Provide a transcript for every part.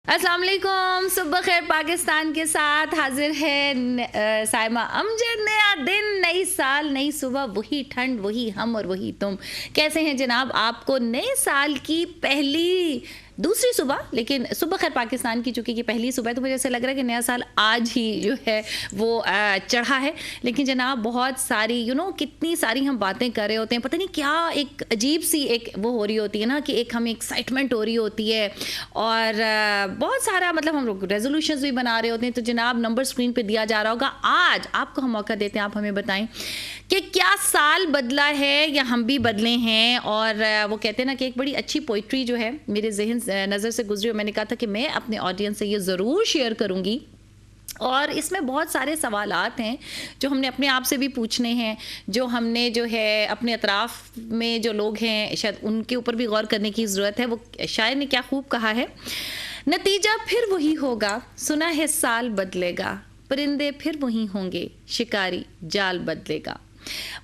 अस्सलाम वालेकुम, सुबह खैर पाकिस्तान के साथ हाजिर है साइमा अमजद। नया दिन, नई साल, नई सुबह, वही ठंड, वही हम और वही तुम। कैसे हैं जनाब? आपको नए साल की पहली दूसरी सुबह, लेकिन सुबह खैर पाकिस्तान की चूँकि की पहली सुबह, तो मुझे ऐसा लग रहा है कि नया साल आज ही जो है वो चढ़ा है। लेकिन जनाब बहुत सारी कितनी सारी हम बातें कर रहे होते हैं, पता नहीं क्या एक अजीब सी एक वो हो रही होती है ना कि एक हमें एक्साइटमेंट हो रही होती है और बहुत सारा मतलब हम लोग रेजोल्यूशंस भी बना रहे होते हैं। तो जनाब नंबर स्क्रीन पे दिया जा रहा होगा। आज आपको हम मौका देते हैं, आप हमें बताएं कि क्या साल बदला है या हम भी बदले हैं। और वो कहते हैं ना कि एक बड़ी अच्छी पोइट्री जो है मेरे जहन नज़र से गुजरी और मैंने कहा था कि मैं अपने ऑडियंस से ये ज़रूर शेयर करूँगी। और इसमें बहुत सारे सवालात हैं जो हमने अपने आप से भी पूछने हैं, जो हमने जो है अपने अतराफ़ में जो लोग हैं शायद उनके ऊपर भी गौर करने की ज़रूरत है। वो शायर ने क्या खूब कहा है, नतीजा फिर वही होगा, सुना है साल बदलेगा, परिंदे फिर वही होंगे, शिकारी जाल बदलेगा।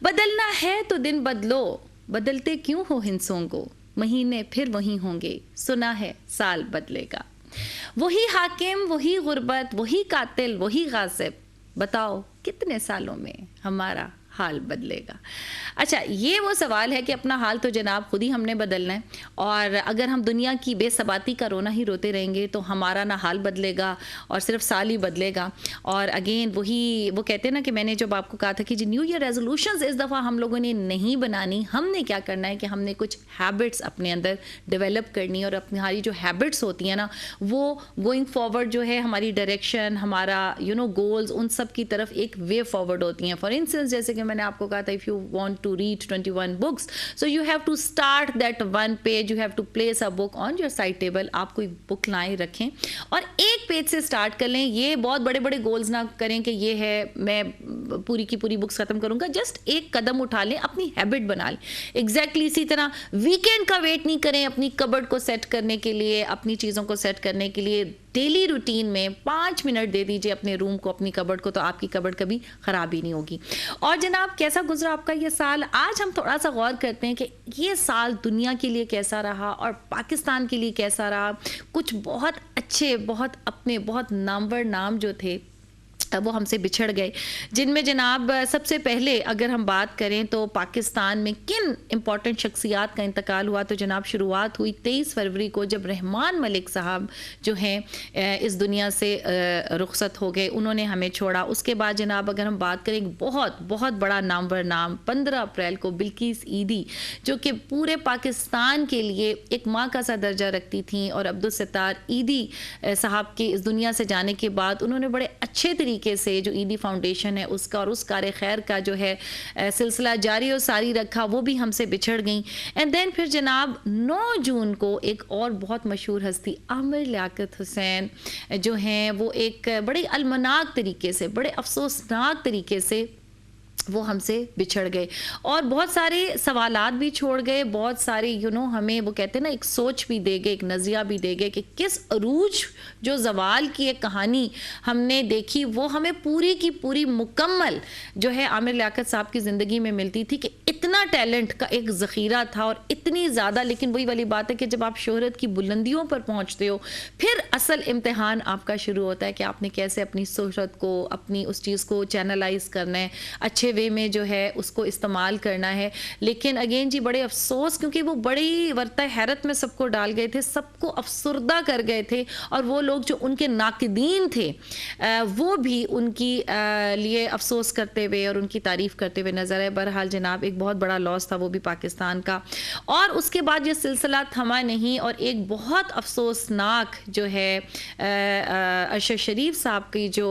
बदलना है तो दिन बदलो, बदलते क्यों हो हिंसों को, महीने फिर वही होंगे, सुना है साल बदलेगा। वही हाकिम, वही गुर्बत, वही कातिल, वही गासिब, बताओ कितने सालों में हमारा हाल बदलेगा। अच्छा, ये वो सवाल है कि अपना हाल तो जनाब खुद ही हमने बदलना है। और अगर हम दुनिया की बेसबाती का रोना ही रोते रहेंगे तो हमारा ना हाल बदलेगा और सिर्फ साल ही बदलेगा। और अगेन वही वो कहते हैं ना कि मैंने जब आपको कहा था कि जी न्यू ईयर रेजोल्यूशंस इस दफ़ा हम लोगों ने नहीं बनानी, हमने क्या करना है कि हमने कुछ हैबिट्स अपने अंदर डेवलप करनी और अपनी हमारी जो हैबिट्स होती हैं ना वो गोइंग फॉरवर्ड जो है हमारी डायरेक्शन, हमारा गोल्स, उन सब की तरफ एक वे फॉरवर्ड होती हैं। फॉर इंस्टेंस जैसे कि मैंने आपको कहा था, if you want to read 21 books, so you have to start that one page, you have to place a book on your side table. आप कोई बुक लाएं, रखें और एक पेज से स्टार्ट कर लें। ये बहुत बड़े बड़े गोल्स ना करें कि ये है मैं पूरी की पूरी बुक्स खत्म करूंगा, जस्ट एक कदम उठा लें, अपनी हैबिट बना लें। एग्जैक्टली इसी तरह वीकेंड का वेट नहीं करें अपनी कबर्ड को सेट करने के लिए, अपनी चीज़ों को सेट करने के लिए। डेली रूटीन में 5 मिनट दे दीजिए अपने रूम को, अपनी कबर्ड को, तो आपकी कबर्ड कभी ख़राब ही नहीं होगी। और जनाब कैसा गुजरा आपका ये साल? आज हम थोड़ा सा गौर करते हैं कि ये साल दुनिया के लिए कैसा रहा और पाकिस्तान के लिए कैसा रहा। कुछ बहुत अच्छे, बहुत अपने, बहुत नामवर नाम जो थे वो हमसे बिछड़ गए, जिनमें जनाब सबसे पहले अगर हम बात करें तो पाकिस्तान में किन इम्पॉर्टेंट शख्सियात का इंतकाल हुआ, तो जनाब शुरुआत हुई 23 फरवरी को जब रहमान मलिक साहब जो हैं इस दुनिया से रुखसत हो गए, उन्होंने हमें छोड़ा। उसके बाद जनाब अगर हम बात करें बहुत बहुत बड़ा नामवर नाम, 15 अप्रैल को बिल्किस ईदी जो कि पूरे पाकिस्तान के लिए एक माँ का सा दर्जा रखती थी, और अब्दुल सत्तार ईदी साहब के इस दुनिया से जाने के बाद उन्होंने बड़े अच्छे तरीके से जो ईदी फाउंडेशन है उसका और उस कार्य खैर का जो है सिलसिला जारी और सारी रखा, वो भी हमसे बिछड़ गई। एंड देन फिर जनाब 9 जून को एक और बहुत मशहूर हस्ती आमिर लियाकत हुसैन जो हैं वो एक बड़े अलमनाक तरीके से, बड़े अफसोसनाक तरीके से वो हमसे बिछड़ गए और बहुत सारे सवालात भी छोड़ गए, बहुत सारे हमें वो कहते हैं ना एक सोच भी दे गए, एक नज़रिया भी दे गए कि किस अरूज जो जवाल की एक कहानी हमने देखी वो हमें पूरी की पूरी मुकम्मल जो है आमिर लियाकत साहब की ज़िंदगी में मिलती थी कि इतना टैलेंट का एक ज़ख़ीरा था और इतनी ज़्यादा। लेकिन वही वाली बात है कि जब आप शोहरत की बुलंदियों पर पहुँचते हो फिर असल इम्तिहान आपका शुरू होता है कि आपने कैसे अपनी शोहरत को, अपनी उस चीज़ को चैनलाइज करना है, अच्छे वे में जो है उसको इस्तेमाल करना है। लेकिन अगेन जी बड़े अफसोस, क्योंकि वो बड़ी वर्ता हैरत में सबको डाल गए थे, सबको अफसुर्दा कर गए थे और वो लोग जो उनके नाकिदीन थे वो भी उनकी लिए अफसोस करते हुए और उनकी तारीफ़ करते हुए नज़र आए। बहरहाल जनाब एक बहुत बड़ा लॉस था वो भी पाकिस्तान का। और उसके बाद ये सिलसिला थमा नहीं और एक बहुत अफसोसनाक जो है अरशद शरीफ साहब की जो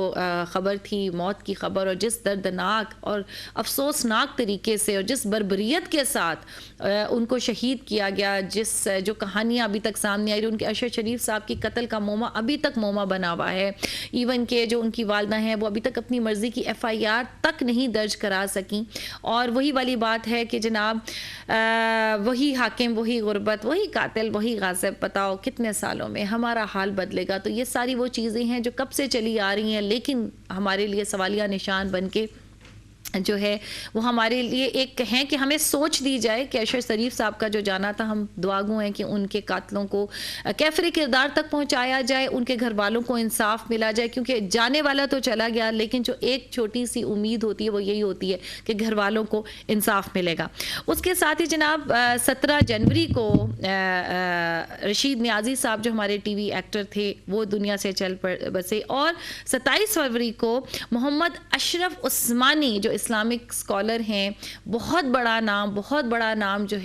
ख़बर थी, मौत की ख़बर, और जिस दर्दनाक और अफसोसनाक तरीके से और जिस बर्बरियत के साथ उनको शहीद किया गया, जिस जो कहानियाँ अभी तक सामने आई, उनके अरशद शरीफ साहब की कत्ल का मोमा अभी तक मोमा बना हुआ है। इवन के जो उनकी वालदा हैं वो अभी तक अपनी मर्ज़ी की FIR तक नहीं दर्ज करा सकी। और वही वाली बात है कि जनाब वही हाकिम, वही गुर्बत, वही कातिल, वही गासिब, बताओ कितने सालों में हमारा हाल बदलेगा। तो ये सारी वो चीज़ें हैं जो कब से चली आ रही हैं, लेकिन हमारे लिए सवालिया निशान बन के जो है वो हमारे लिए एक हैं कि हमें सोच दी जाए कि अशर शरीफ साहब का जो जाना था, हम दुआगो हैं कि उनके कातलों को कैफरे किरदार तक पहुंचाया जाए, उनके घर वालों को इंसाफ मिला जाए, क्योंकि जाने वाला तो चला गया, लेकिन जो एक छोटी सी उम्मीद होती है वो यही होती है कि घर वालों को इंसाफ मिलेगा। उसके साथ ही जनाब 17 जनवरी को रशीद नियाजी साहब जो हमारे टीवी एक्टर थे वो दुनिया से चल बसे, और 27 फरवरी को मोहम्मद अशरफ उस्मानी जो इस्लामिक स्कॉलर हैं, बहुत बड़ा नाम जो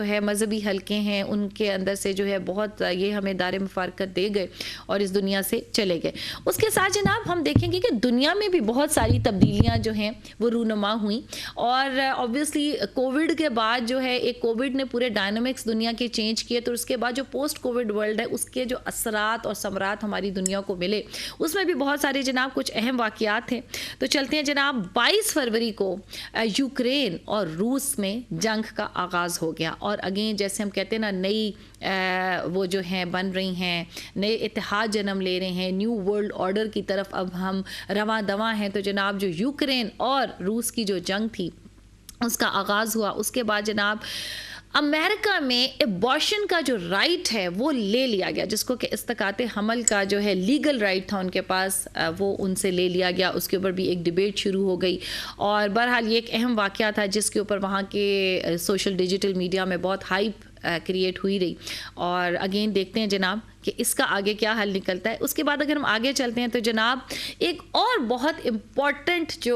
है मजहबी हल्के हैं उनके अंदर से जो है बहुत ये हमें दारे मुफारकत दे गए और इस दुनिया से चले गए। उसके साथ जनाब हम देखेंगे कि दुनिया में भी बहुत सारी तब्दीलियां जो हैं वो रूनुमा हुई, और ऑब्वियसली कोविड के बाद जो है एक कोविड ने पूरे डायनामिक्स दुनिया के चेंज किए, तो उसके बाद जो पोस्ट कोविड वर्ल्ड है उसके जो असरात और समरात हमारी दुनिया को मिले उसमें भी बहुत सारे जनाब कुछ अहम वाक़यात हैं। तो चलते हैं जनाब। 22 फरवरी को यूक्रेन और रूस में जंग का आगाज़ हो गया, और अगेन जैसे हम कहते हैं ना, नई वो जो हैं बन रही हैं, नए इतिहाद जन्म ले रहे हैं, न्यू वर्ल्ड ऑर्डर की तरफ अब हम रवां दवां हैं। तो जनाब जो यूक्रेन और रूस की जो जंग थी उसका आगाज़ हुआ। उसके बाद जनाब अमेरिका में एबॉर्शन का जो राइट है वो ले लिया गया, जिसको कि इस्तकाते हमल का जो है लीगल राइट था उनके पास, वो उनसे ले लिया गया। उसके ऊपर भी एक डिबेट शुरू हो गई, और बहरहाल ये एक अहम वाक़या था जिसके ऊपर वहाँ के सोशल डिजिटल मीडिया में बहुत हाइप क्रिएट हुई रही। और अगेन देखते हैं जनाब कि इसका आगे क्या हल निकलता है। उसके बाद अगर हम आगे चलते हैं तो जनाब एक और बहुत इम्पॉर्टेंट जो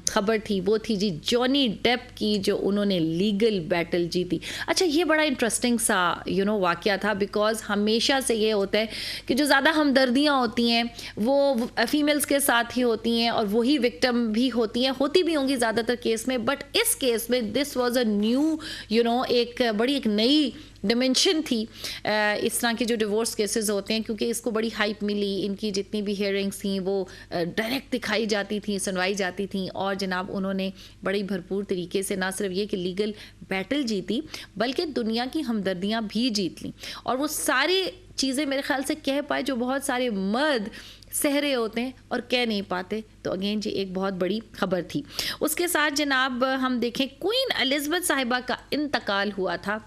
ख़बर थी वो थी जी जॉनी डेप की, जो उन्होंने लीगल बैटल जीती। अच्छा, ये बड़ा इंटरेस्टिंग सा वाक़या था, बिकॉज हमेशा से ये होता है कि जो ज़्यादा हमदर्दियाँ होती हैं वो फीमेल्स के साथ ही होती हैं, और वही विक्टिम भी होती हैं, होती भी होंगी ज़्यादातर केस में, बट इस केस में दिस वॉज अ न्यू एक बड़ी एक नई डिमेंशन थी इस तरह के जो डिवोर्स केसेस होते हैं, क्योंकि इसको बड़ी हाइप मिली। इनकी जितनी भी हियरिंग्स थी वो डायरेक्ट दिखाई जाती थी, सुनवाई जाती थी, और जनाब उन्होंने बड़ी भरपूर तरीके से ना सिर्फ ये कि लीगल बैटल जीती बल्कि दुनिया की हमदर्दियाँ भी जीत लीं, और वो सारी चीज़ें मेरे ख्याल से कह पाए जो बहुत सारे मर्द सह रहे होते हैं और कह नहीं पाते। तो अगेन जी एक बहुत बड़ी खबर थी। उसके साथ जनाब हम देखें क्वीन एलिज़ाबेथ साहिबा का इंतकाल हुआ था,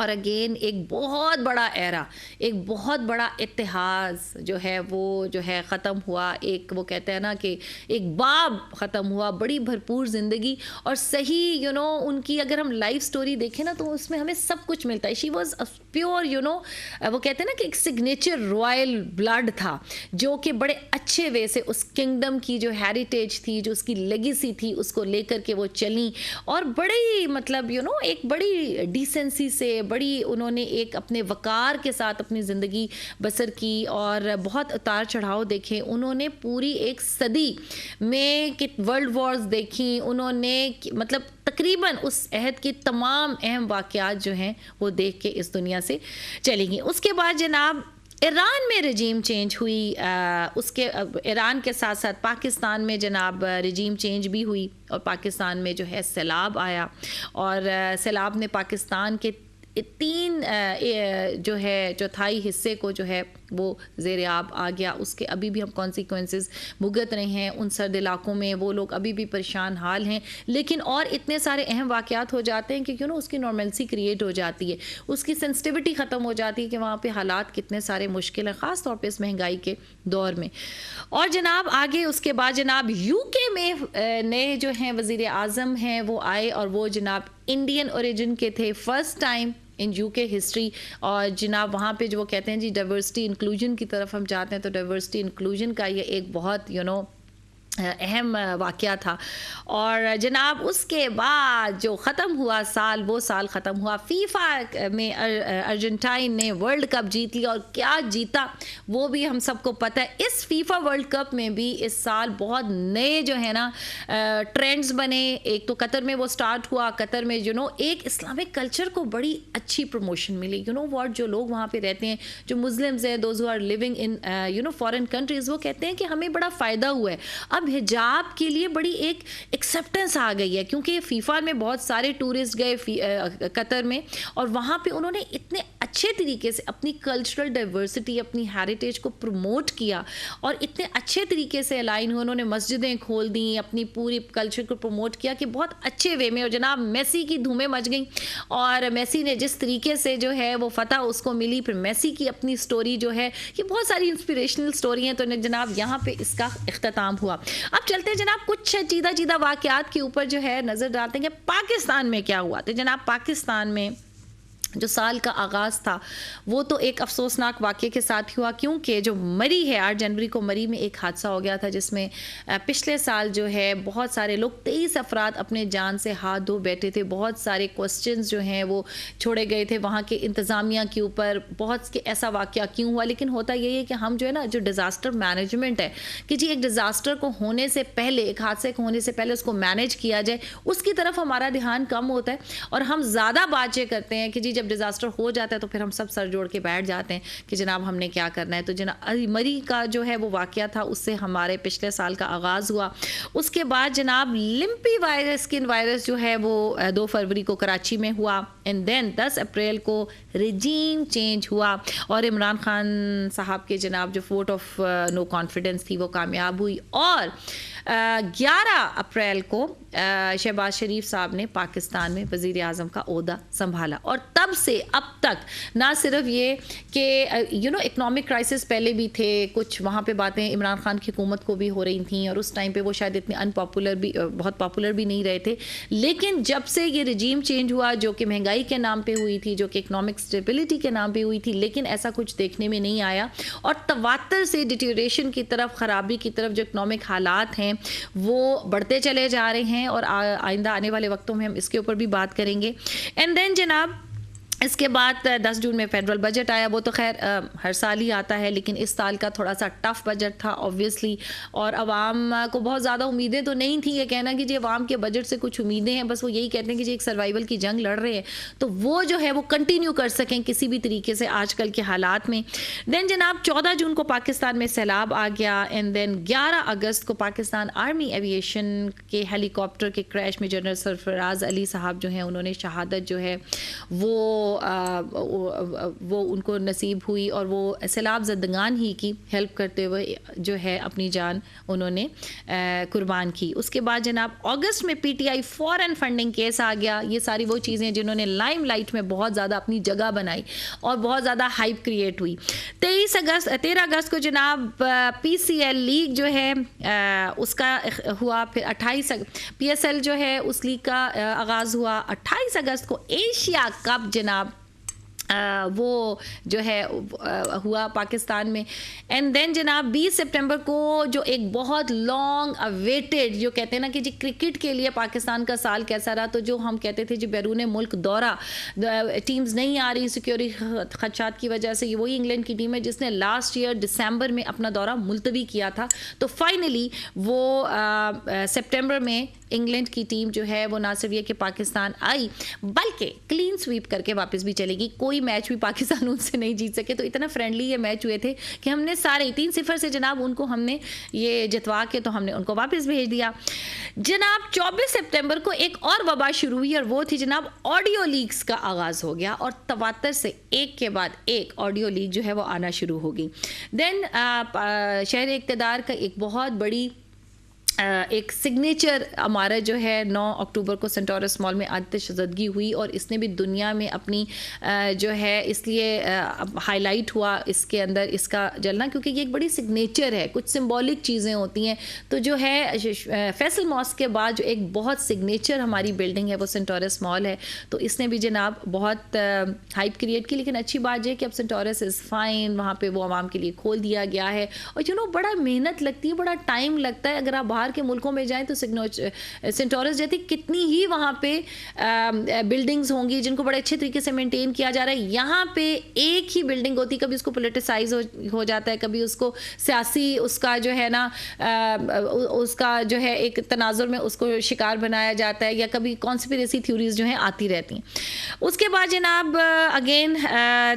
और अगेन एक बहुत बड़ा एरा, एक बहुत बड़ा इतिहास जो है वो जो है ख़त्म हुआ। एक वो कहते हैं ना कि एक बाब ख़त्म हुआ, बड़ी भरपूर ज़िंदगी, और सही उनकी अगर हम लाइफ स्टोरी देखें ना तो उसमें हमें सब कुछ मिलता है। शी वॉज अ प्योर वो कहते हैं ना कि एक सिग्नेचर रॉयल ब्लड था, जो कि बड़े अच्छे वे से उस किंगडम की जो हेरिटेज थी, जो उसकी लेगेसी थी, उसको लेकर के वो चली, और बड़ी मतलब एक बड़ी डिसेंसी से, बड़ी उन्होंने एक अपने वकार के साथ अपनी ज़िंदगी बसर की, और बहुत उतार चढ़ाव देखे उन्होंने। पूरी एक सदी में कि वर्ल्ड वॉर्स देखी उन्होंने, मतलब तकरीबन उस अहद की तमाम अहम वाक़यात जो हैं वो देख के इस दुनिया से चली गई। उसके बाद जनाब ईरान में रजीम चेंज हुई, उसके ईरान के साथ साथ पाकिस्तान में जनाब रजीम चेंज भी हुई, और पाकिस्तान में जो है सैलाब आया, और सैलाब ने पाकिस्तान के 3 जो है चौथाई हिस्से को जो है वो ज़ेर आब आ गया। उसके अभी भी हम कॉन्सिक्वेंसेस भुगत रहे हैं उन सर्द इलाकों में, वो लोग अभी भी परेशान हाल हैं। लेकिन और इतने सारे अहम वाक़यात हो जाते हैं कि उसकी नॉर्मलसी क्रिएट हो जाती है, उसकी सेंसिटिविटी ख़त्म हो जाती है कि वहाँ पे हालात कितने सारे मुश्किल हैं, ख़ास तौर पे इस महंगाई के दौर में। और जनाब आगे उसके बाद जनाब यूके में नए जो हैं वज़ीर आज़म हैं वो आए, और वो जनाब इंडियन ओरिजिन के थे, first time in UK history. और जनाब वहाँ पे जो वो कहते हैं जी डाइवर्सिटी इंक्लूजन की तरफ हम जाते हैं, तो डाइवर्सिटी इंक्लूजन का ये एक बहुत अहम वाक़या था। और जनाब उसके बाद जो ख़त्म हुआ साल, वो साल ख़त्म हुआ फीफा में अर्जेंटाइन ने वर्ल्ड कप जीत लिया, और क्या जीता वो भी हम सबको पता है। इस फीफा वर्ल्ड कप में भी इस साल बहुत नए जो है ना ट्रेंड्स बने। एक तो कतर में वो स्टार्ट हुआ, कतर में एक इस्लामिक कल्चर को बड़ी अच्छी प्रमोशन मिली। वॉट जो लोग वहाँ पे रहते हैं, जो मुस्लिम्स हैं, those who are living in foreign countries, वो कहते हैं कि हमें बड़ा फ़ायदा हुआ है। अब हिजाब के लिए बड़ी एक एक्सेप्टेंस आ गई है, क्योंकि फीफा में बहुत सारे टूरिस्ट गए कतर में, और वहाँ पे उन्होंने इतने अच्छे तरीके से अपनी कल्चरल डाइवर्सिटी, अपनी हेरिटेज को प्रमोट किया और इतने अच्छे तरीके से अलाइन हुए, उन्होंने मस्जिदें खोल दी, अपनी पूरी कल्चर को प्रमोट किया कि बहुत अच्छे वे में। और जनाब मेसी की धूमें मच गई और मेसी ने जिस तरीके से जो है वो फतह उसको मिली, फिर मेसी की अपनी स्टोरी जो है, ये बहुत सारी इंस्पिरेशनल स्टोरी हैं। तो जनाब यहाँ पे इसका इख्तिताम हुआ। अब चलते हैं जनाब कुछ चीदा वाक़यात के ऊपर जो है नज़र डालते हैं कि पाकिस्तान में क्या हुआ। तो जनाब पाकिस्तान में जो साल का आगाज़ था वो तो एक अफसोसनाक वाक़ये के साथ हुआ, क्योंकि जो मरी है 8 जनवरी को मरी में एक हादसा हो गया था जिसमें पिछले साल जो है बहुत सारे लोग 23 अफराद अपने जान से हाथ धो बैठे थे। बहुत सारे क्वेश्चंस जो हैं वो छोड़े गए थे वहाँ के इंतज़ामिया के ऊपर, बहुत कि ऐसा वाक़या क्यों हुआ। लेकिन होता यही है कि हम जो है ना, जो डिज़ास्टर मैनेजमेंट है कि जी एक डिज़ास्टर को होने से पहले, एक हादसे को होने से पहले उसको मैनेज किया जाए, उसकी तरफ हमारा ध्यान कम होता है और हम ज़्यादा बात ये करते हैं कि जी डिजास्टर हो जाता है तो फिर हम सब सर जोड़ के बैठ जाते हैं कि जनाब हमने क्या करना है। तो जनाब मरी का जो है वो वाकया था, उससे हमारे पिछले साल का आगाज़ हुआ। उसके बाद जनाब लिम्पी वायरस, स्किन वायरस जो है वो 2 फरवरी को कराची में हुआ एंड देन 10 अप्रैल को रिजीम चेंज हुआ और इमरान खान साहब के जनाब जो वोट ऑफ नो कॉन्फिडेंस थी वो कामयाब हुई और 11 अप्रैल को शहबाज शरीफ साहब ने पाकिस्तान में वज़ीर आज़म का ओहदा संभाला। और तब से अब तक ना सिर्फ ये कि इकोनॉमिक क्राइसिस पहले भी थे, कुछ वहाँ पे बातें इमरान खान की हुकूमत को भी हो रही थी और उस टाइम पे वो शायद इतने अनपॉपुलर भी, बहुत पॉपुलर भी नहीं रहे थे। लेकिन जब से ये रिजीम चेंज हुआ, जो कि महंगाई के नाम पे हुई थी, जो कि इकोनॉमिक स्टेबिलिटी के नाम पे हुई थी, लेकिन ऐसा कुछ देखने में नहीं आया और तवातर से डिटेरियोरेशन की तरफ, ख़राबी की तरफ जो इकोनॉमिक हालात हैं वो बढ़ते चले जा रहे हैं और आइंदा आने वाले वक्तों में हम इसके ऊपर भी बात करेंगे। एंड देन जनाब इसके बाद 10 जून में फेडरल बजट आया। वो तो खैर हर साल ही आता है, लेकिन इस साल का थोड़ा सा टफ बजट था ऑब्वियसली और अवाम को बहुत ज़्यादा उम्मीदें तो नहीं थी। ये कहना कि जी अवाम के बजट से कुछ उम्मीदें हैं, बस वो यही कहते हैं कि जी एक सर्वाइवल की जंग लड़ रहे हैं तो वो जो है वो कंटिन्यू कर सकें किसी भी तरीके से आजकल के हालात में। देन जनाब 14 जून को पाकिस्तान में सैलाब आ गया एंड देन 11 अगस्त को पाकिस्तान आर्मी एविएशन के हेलीकॉप्टर के क्रैश में जनरल सरफराज अली साहब जो हैं उन्होंने शहादत जो है वो उनको नसीब हुई और वो सैलाब ज़दगान ही की हेल्प करते हुए जो है अपनी जान उन्होंने कुर्बान की। उसके बाद जनाब अगस्त में पीटीआई फॉरेन फंडिंग केस आ गया। ये सारी वो चीज़ें जिन्होंने लाइमलाइट में बहुत ज़्यादा अपनी जगह बनाई और बहुत ज़्यादा हाइप क्रिएट हुई। 13 अगस्त को जनाब पीसीएल लीग जो है उसका हुआ, फिर 28 पीएसएल जो है उस लीग का आगाज़ हुआ। 28 अगस्त को एशिया कप जनाब वो जो है हुआ पाकिस्तान में एंड देन जनाब 20 सितंबर को जो एक बहुत लॉन्ग अवेटेड, जो कहते हैं ना कि जी क्रिकेट के लिए पाकिस्तान का साल कैसा रहा, तो जो हम कहते थे जी बैरून मुल्क दौरा, टीम्स नहीं आ रही सिक्योरिटी खदशात की वजह से, ये वही इंग्लैंड की टीम है जिसने लास्ट ईयर दिसंबर में अपना दौरा मुलतवी किया था। तो फाइनली वो सितंबर में इंग्लैंड की टीम जो है वो ना सिर्फ ये कि पाकिस्तान आई बल्कि क्लीन स्वीप करके वापस भी चलेगी। कोई मैच भी पाकिस्तान उनसे नहीं जीत सके। तो इतना फ्रेंडली ये मैच हुए थे कि हमने सारे 3-0 से जनाब उनको हमने ये जितवा के तो हमने उनको वापस भेज दिया। जनाब 24 सितंबर को एक और वबा शुरू हुई और वो थी जनाब ऑडियो लीक्स का आगाज़ हो गया और तवातर से एक के बाद एक ऑडियो लीक जो है वो आना शुरू हो गई। देन शहर इक़्तिदार का एक बहुत बड़ी एक सिग्नेचर हमारा जो है 9 अक्टूबर को सेंटोरस मॉल में आतिशज़दगी हुई और इसने भी दुनिया में अपनी जो है इसलिए हाईलाइट हुआ इसके अंदर इसका जलना, क्योंकि ये एक बड़ी सिग्नेचर है, कुछ सिंबॉलिक चीज़ें होती हैं। तो जो है फैसल मॉस्क के बाद जो एक बहुत सिग्नेचर हमारी बिल्डिंग है वो सेंटोरस मॉल है, तो इसने भी जनाब बहुत हाइप क्रिएट की। लेकिन अच्छी बात है कि अब सेंटोरस इज़ फाइन, वहाँ पर वो आवाम के लिए खोल दिया गया है और बड़ा मेहनत लगती है, बड़ा टाइम लगता है। अगर आप बाहर के मुल्कों में जाएं तो सेंटोरस जैसी कितनी ही वहाँ पे बिल्डिंग्स होंगी जिनको बड़े अच्छे तरीके से मेंटेन किया जा रहा है। यहाँ पे एक ही बिल्डिंग होती, कभी उसको पोलिटिसाइज हो जाता है, कभी उसको सियासी उसका जो है ना उसका जो है एक तनाजुर में उसको शिकार बनाया जाता है या कभी कॉन्स्पिरेसी थ्योरीज जो हैं आती रहती हैं। उसके बाद जनाब अगेन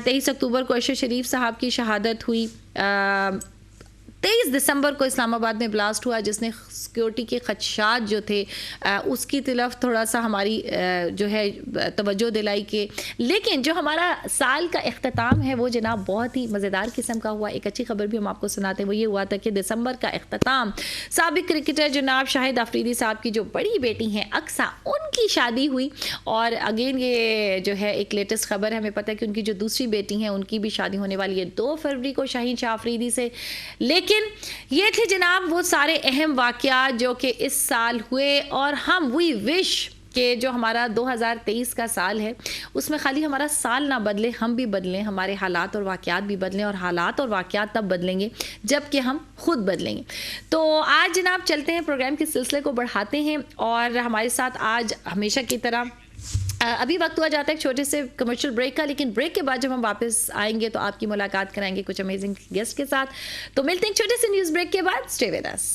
23 अक्टूबर को अरशद शरीफ साहब की शहादत हुई। 23 दिसंबर को इस्लामाबाद में ब्लास्ट हुआ, जिसने सिक्योरिटी के खदशात जो थे उसकी तरफ थोड़ा सा हमारी जो है तवज्जो दिलाई के। लेकिन जो हमारा साल का इख्तिताम है वो जनाब बहुत ही मज़ेदार किस्म का हुआ। एक अच्छी खबर भी हम आपको सुनाते हैं, वो ये हुआ था कि दिसंबर का इख्तिताम साबिक क्रिकेटर जनाब शाहिद अफरीदी साहब की जो बड़ी बेटी हैं अक्सा, उनकी शादी हुई। और अगेन ये जो है एक लेटेस्ट खबर है, हमें पता है कि उनकी जो दूसरी बेटी हैं उनकी भी शादी होने वाली है 2 फरवरी को शाहीन शाह अफरीदी से। लेकिन ये थे जनाब वो सारे अहम वाक़यात जो कि इस साल हुए, और हम वी विश कि जो हमारा 2023 का साल है उसमें खाली हमारा साल ना बदले, हम भी बदलें, हमारे हालात और वाक़यात भी बदलें, और हालात और वाक़यात तब बदलेंगे जबकि हम खुद बदलेंगे। तो आज जनाब चलते हैं, प्रोग्राम के सिलसिले को बढ़ाते हैं, और हमारे साथ आज हमेशा की तरह अभी वक्त हुआ जाता है एक छोटे से कमर्शियल ब्रेक का, लेकिन ब्रेक के बाद जब हम वापस आएंगे तो आपकी मुलाकात कराएंगे कुछ अमेजिंग गेस्ट के साथ। तो मिलते हैं छोटे से न्यूज़ ब्रेक के बाद। Stay with us.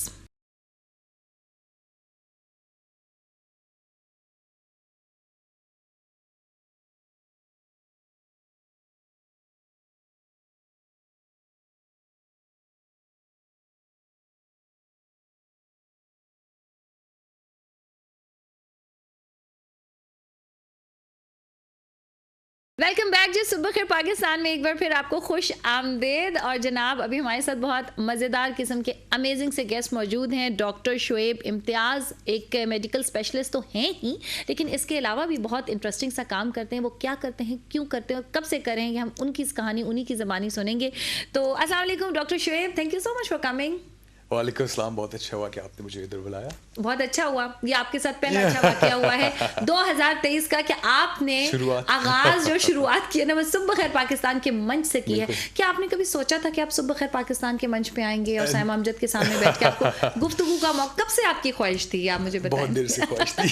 Welcome back जी, सुबह खैर पाकिस्तान में एक बार फिर आपको खुश आमदेद। और जनाब अभी हमारे साथ बहुत मज़ेदार किस्म के अमेजिंग से गेस्ट मौजूद हैं। डॉक्टर शुएब इम्तियाज़ एक मेडिकल स्पेशलिस्ट तो हैं ही, लेकिन इसके अलावा भी बहुत इंटरेस्टिंग सा काम करते हैं। वो क्या करते हैं, क्यों करते हैं और कब से करेंगे, हम उनकी कहानी उन्हीं की ज़बानी सुनेंगे। तो अस्सलाम वालेकुम doctor Shoaib, thank you so much for coming. वालेकुम अस्सलाम, बहुत अच्छा हुआ कि आपने मुझे इधर बुलाया। बहुत अच्छा हुआ, ये आपके साथ पहला अच्छा वाकया हुआ है 2023 का कि आपने आगाज जो शुरुआत की है ना वो सुबह खैर पाकिस्तान के मंच से की है। क्या आपने कभी सोचा था कि आप सुबह खैर पाकिस्तान के मंच पे आएंगे और साइमा अमजद के सामने बैठ के आपको गुफ्तगू का मौका, कब से आपकी ख्वाहिश थी, आप मुझे बताएं। बहुत देर से ख्वाहिश थी।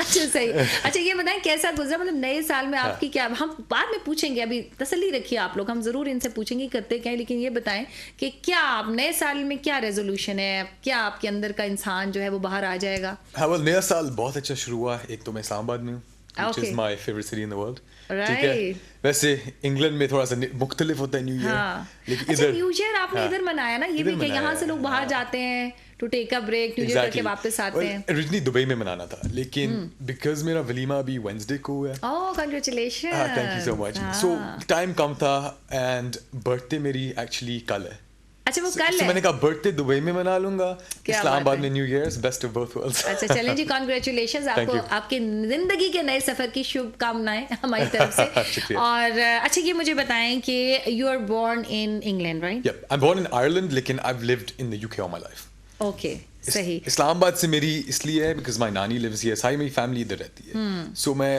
अच्छा सही। अच्छा ये बताएं कैसा गुजरा, मतलब नए साल में आपकी क्या, हम बाद में पूछेंगे, अभी तसल्ली रखिए आप लोग, हम जरूर इनसे पूछेंगे करते क्या है, लेकिन ये बताएं कि क्या आप नए साल में क्या रेजोल्यूशन है, क्या आपके अंदर का इंसान जो है वो बाहर आ जाएगा? हाँ, well, नया साल बहुत अच्छा शुरू हुआ। एक तो मैं इस्लामाबाद में हूँ, which is my favorite city in the world। ठीक है, वैसे इंग्लैंड में थोड़ा सा मुख्तलिफ होता है न्यू ईयर, लेकिन इधर न्यू ईयर आपने इधर मनाया ना, ये भी कि यहाँ से लोग बाहर जाते हैं to take a break, new year करके वापस आते हैं। ओरिजिनली दुबई में मनाना था, लेकिन बिकॉज मेरा वलीमा अभी वेडनेसडे को हुआ है। Oh congratulation, thank you so much. So time कम था एंड बर्थडे मेरी एक्चुअली कल है। अच्छा वो कल है, मैंने कहा बर्थडे दुबई में मना लूंगा, इस्लामाबाद में new year, best of both worlds. अच्छा चलें जी, कांग्रेचुलेशंस आपको, आपके जिंदगी के नए सफर की शुभकामनाएं हमारी तरफ से। और अच्छा ये मुझे बताएं कि you are born in England, right? Yup, I am born in Ireland, लेकिन I have lived in the UK all my life. Okay सही। इस्लामाबाद से मेरी इसलिए है बिकॉज माय नानी लिव्स हियर, सारी मेरी फैमिली इधर रहती है। सो मैं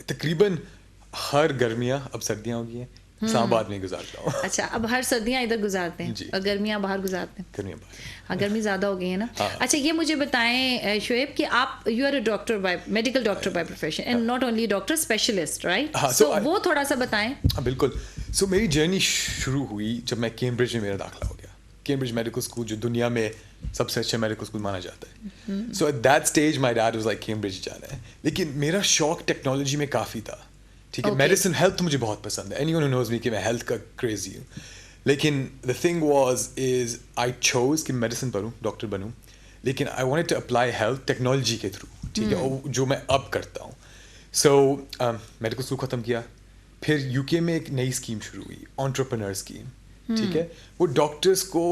तकरीबन हर गर्मियां, अब सर्दियां हो गई हैं, इस्लामाबाद में गुजारता हूँ। अच्छा अब हर सर्दियाँ इधर गुजारते हैं और गर्मियाँ बाहर गुजारते हैं। गर्मियाँ बाहर, हाँ गर्मी ज़्यादा हो गई है ना। हाँ। अच्छा ये मुझे बताएं शुएब कि आप you are a doctor by, medical doctor by profession and not only doctor, specialist, right? So वो थोड़ा सा बताएं। हाँ बिल्कुल। सो मेरी जर्नी शुरू हुई जब मैं कैम्ब्रिज में मेरा दाखिला हो गया। कैम्ब्रिज मेडिकल स्कूल जो दुनिया में सबसे अच्छा मेडिकल स्कूल माना जाता है। So at that stage my dad was like Cambridge जाना है, लेकिन मेरा शौक टेक्नोलॉजी में काफ़ी था। ठीक है, मेडिसिन, हेल्थ मुझे बहुत पसंद है, एनीवन हू नोज मी कि मैं हेल्थ का क्रेजी हूँ। लेकिन the thing was is I chose कि मेडिसिन पढ़ूँ, डॉक्टर बनूँ, लेकिन I wanted to apply health technology के थ्रू, ठीक है, जो मैं अब करता हूँ। सो मेडिकल स्कूल ख़त्म किया, फिर यूके में एक नई स्कीम शुरू हुई, एंटरप्रेन्योर स्कीम। ठीक है, वो डॉक्टर्स को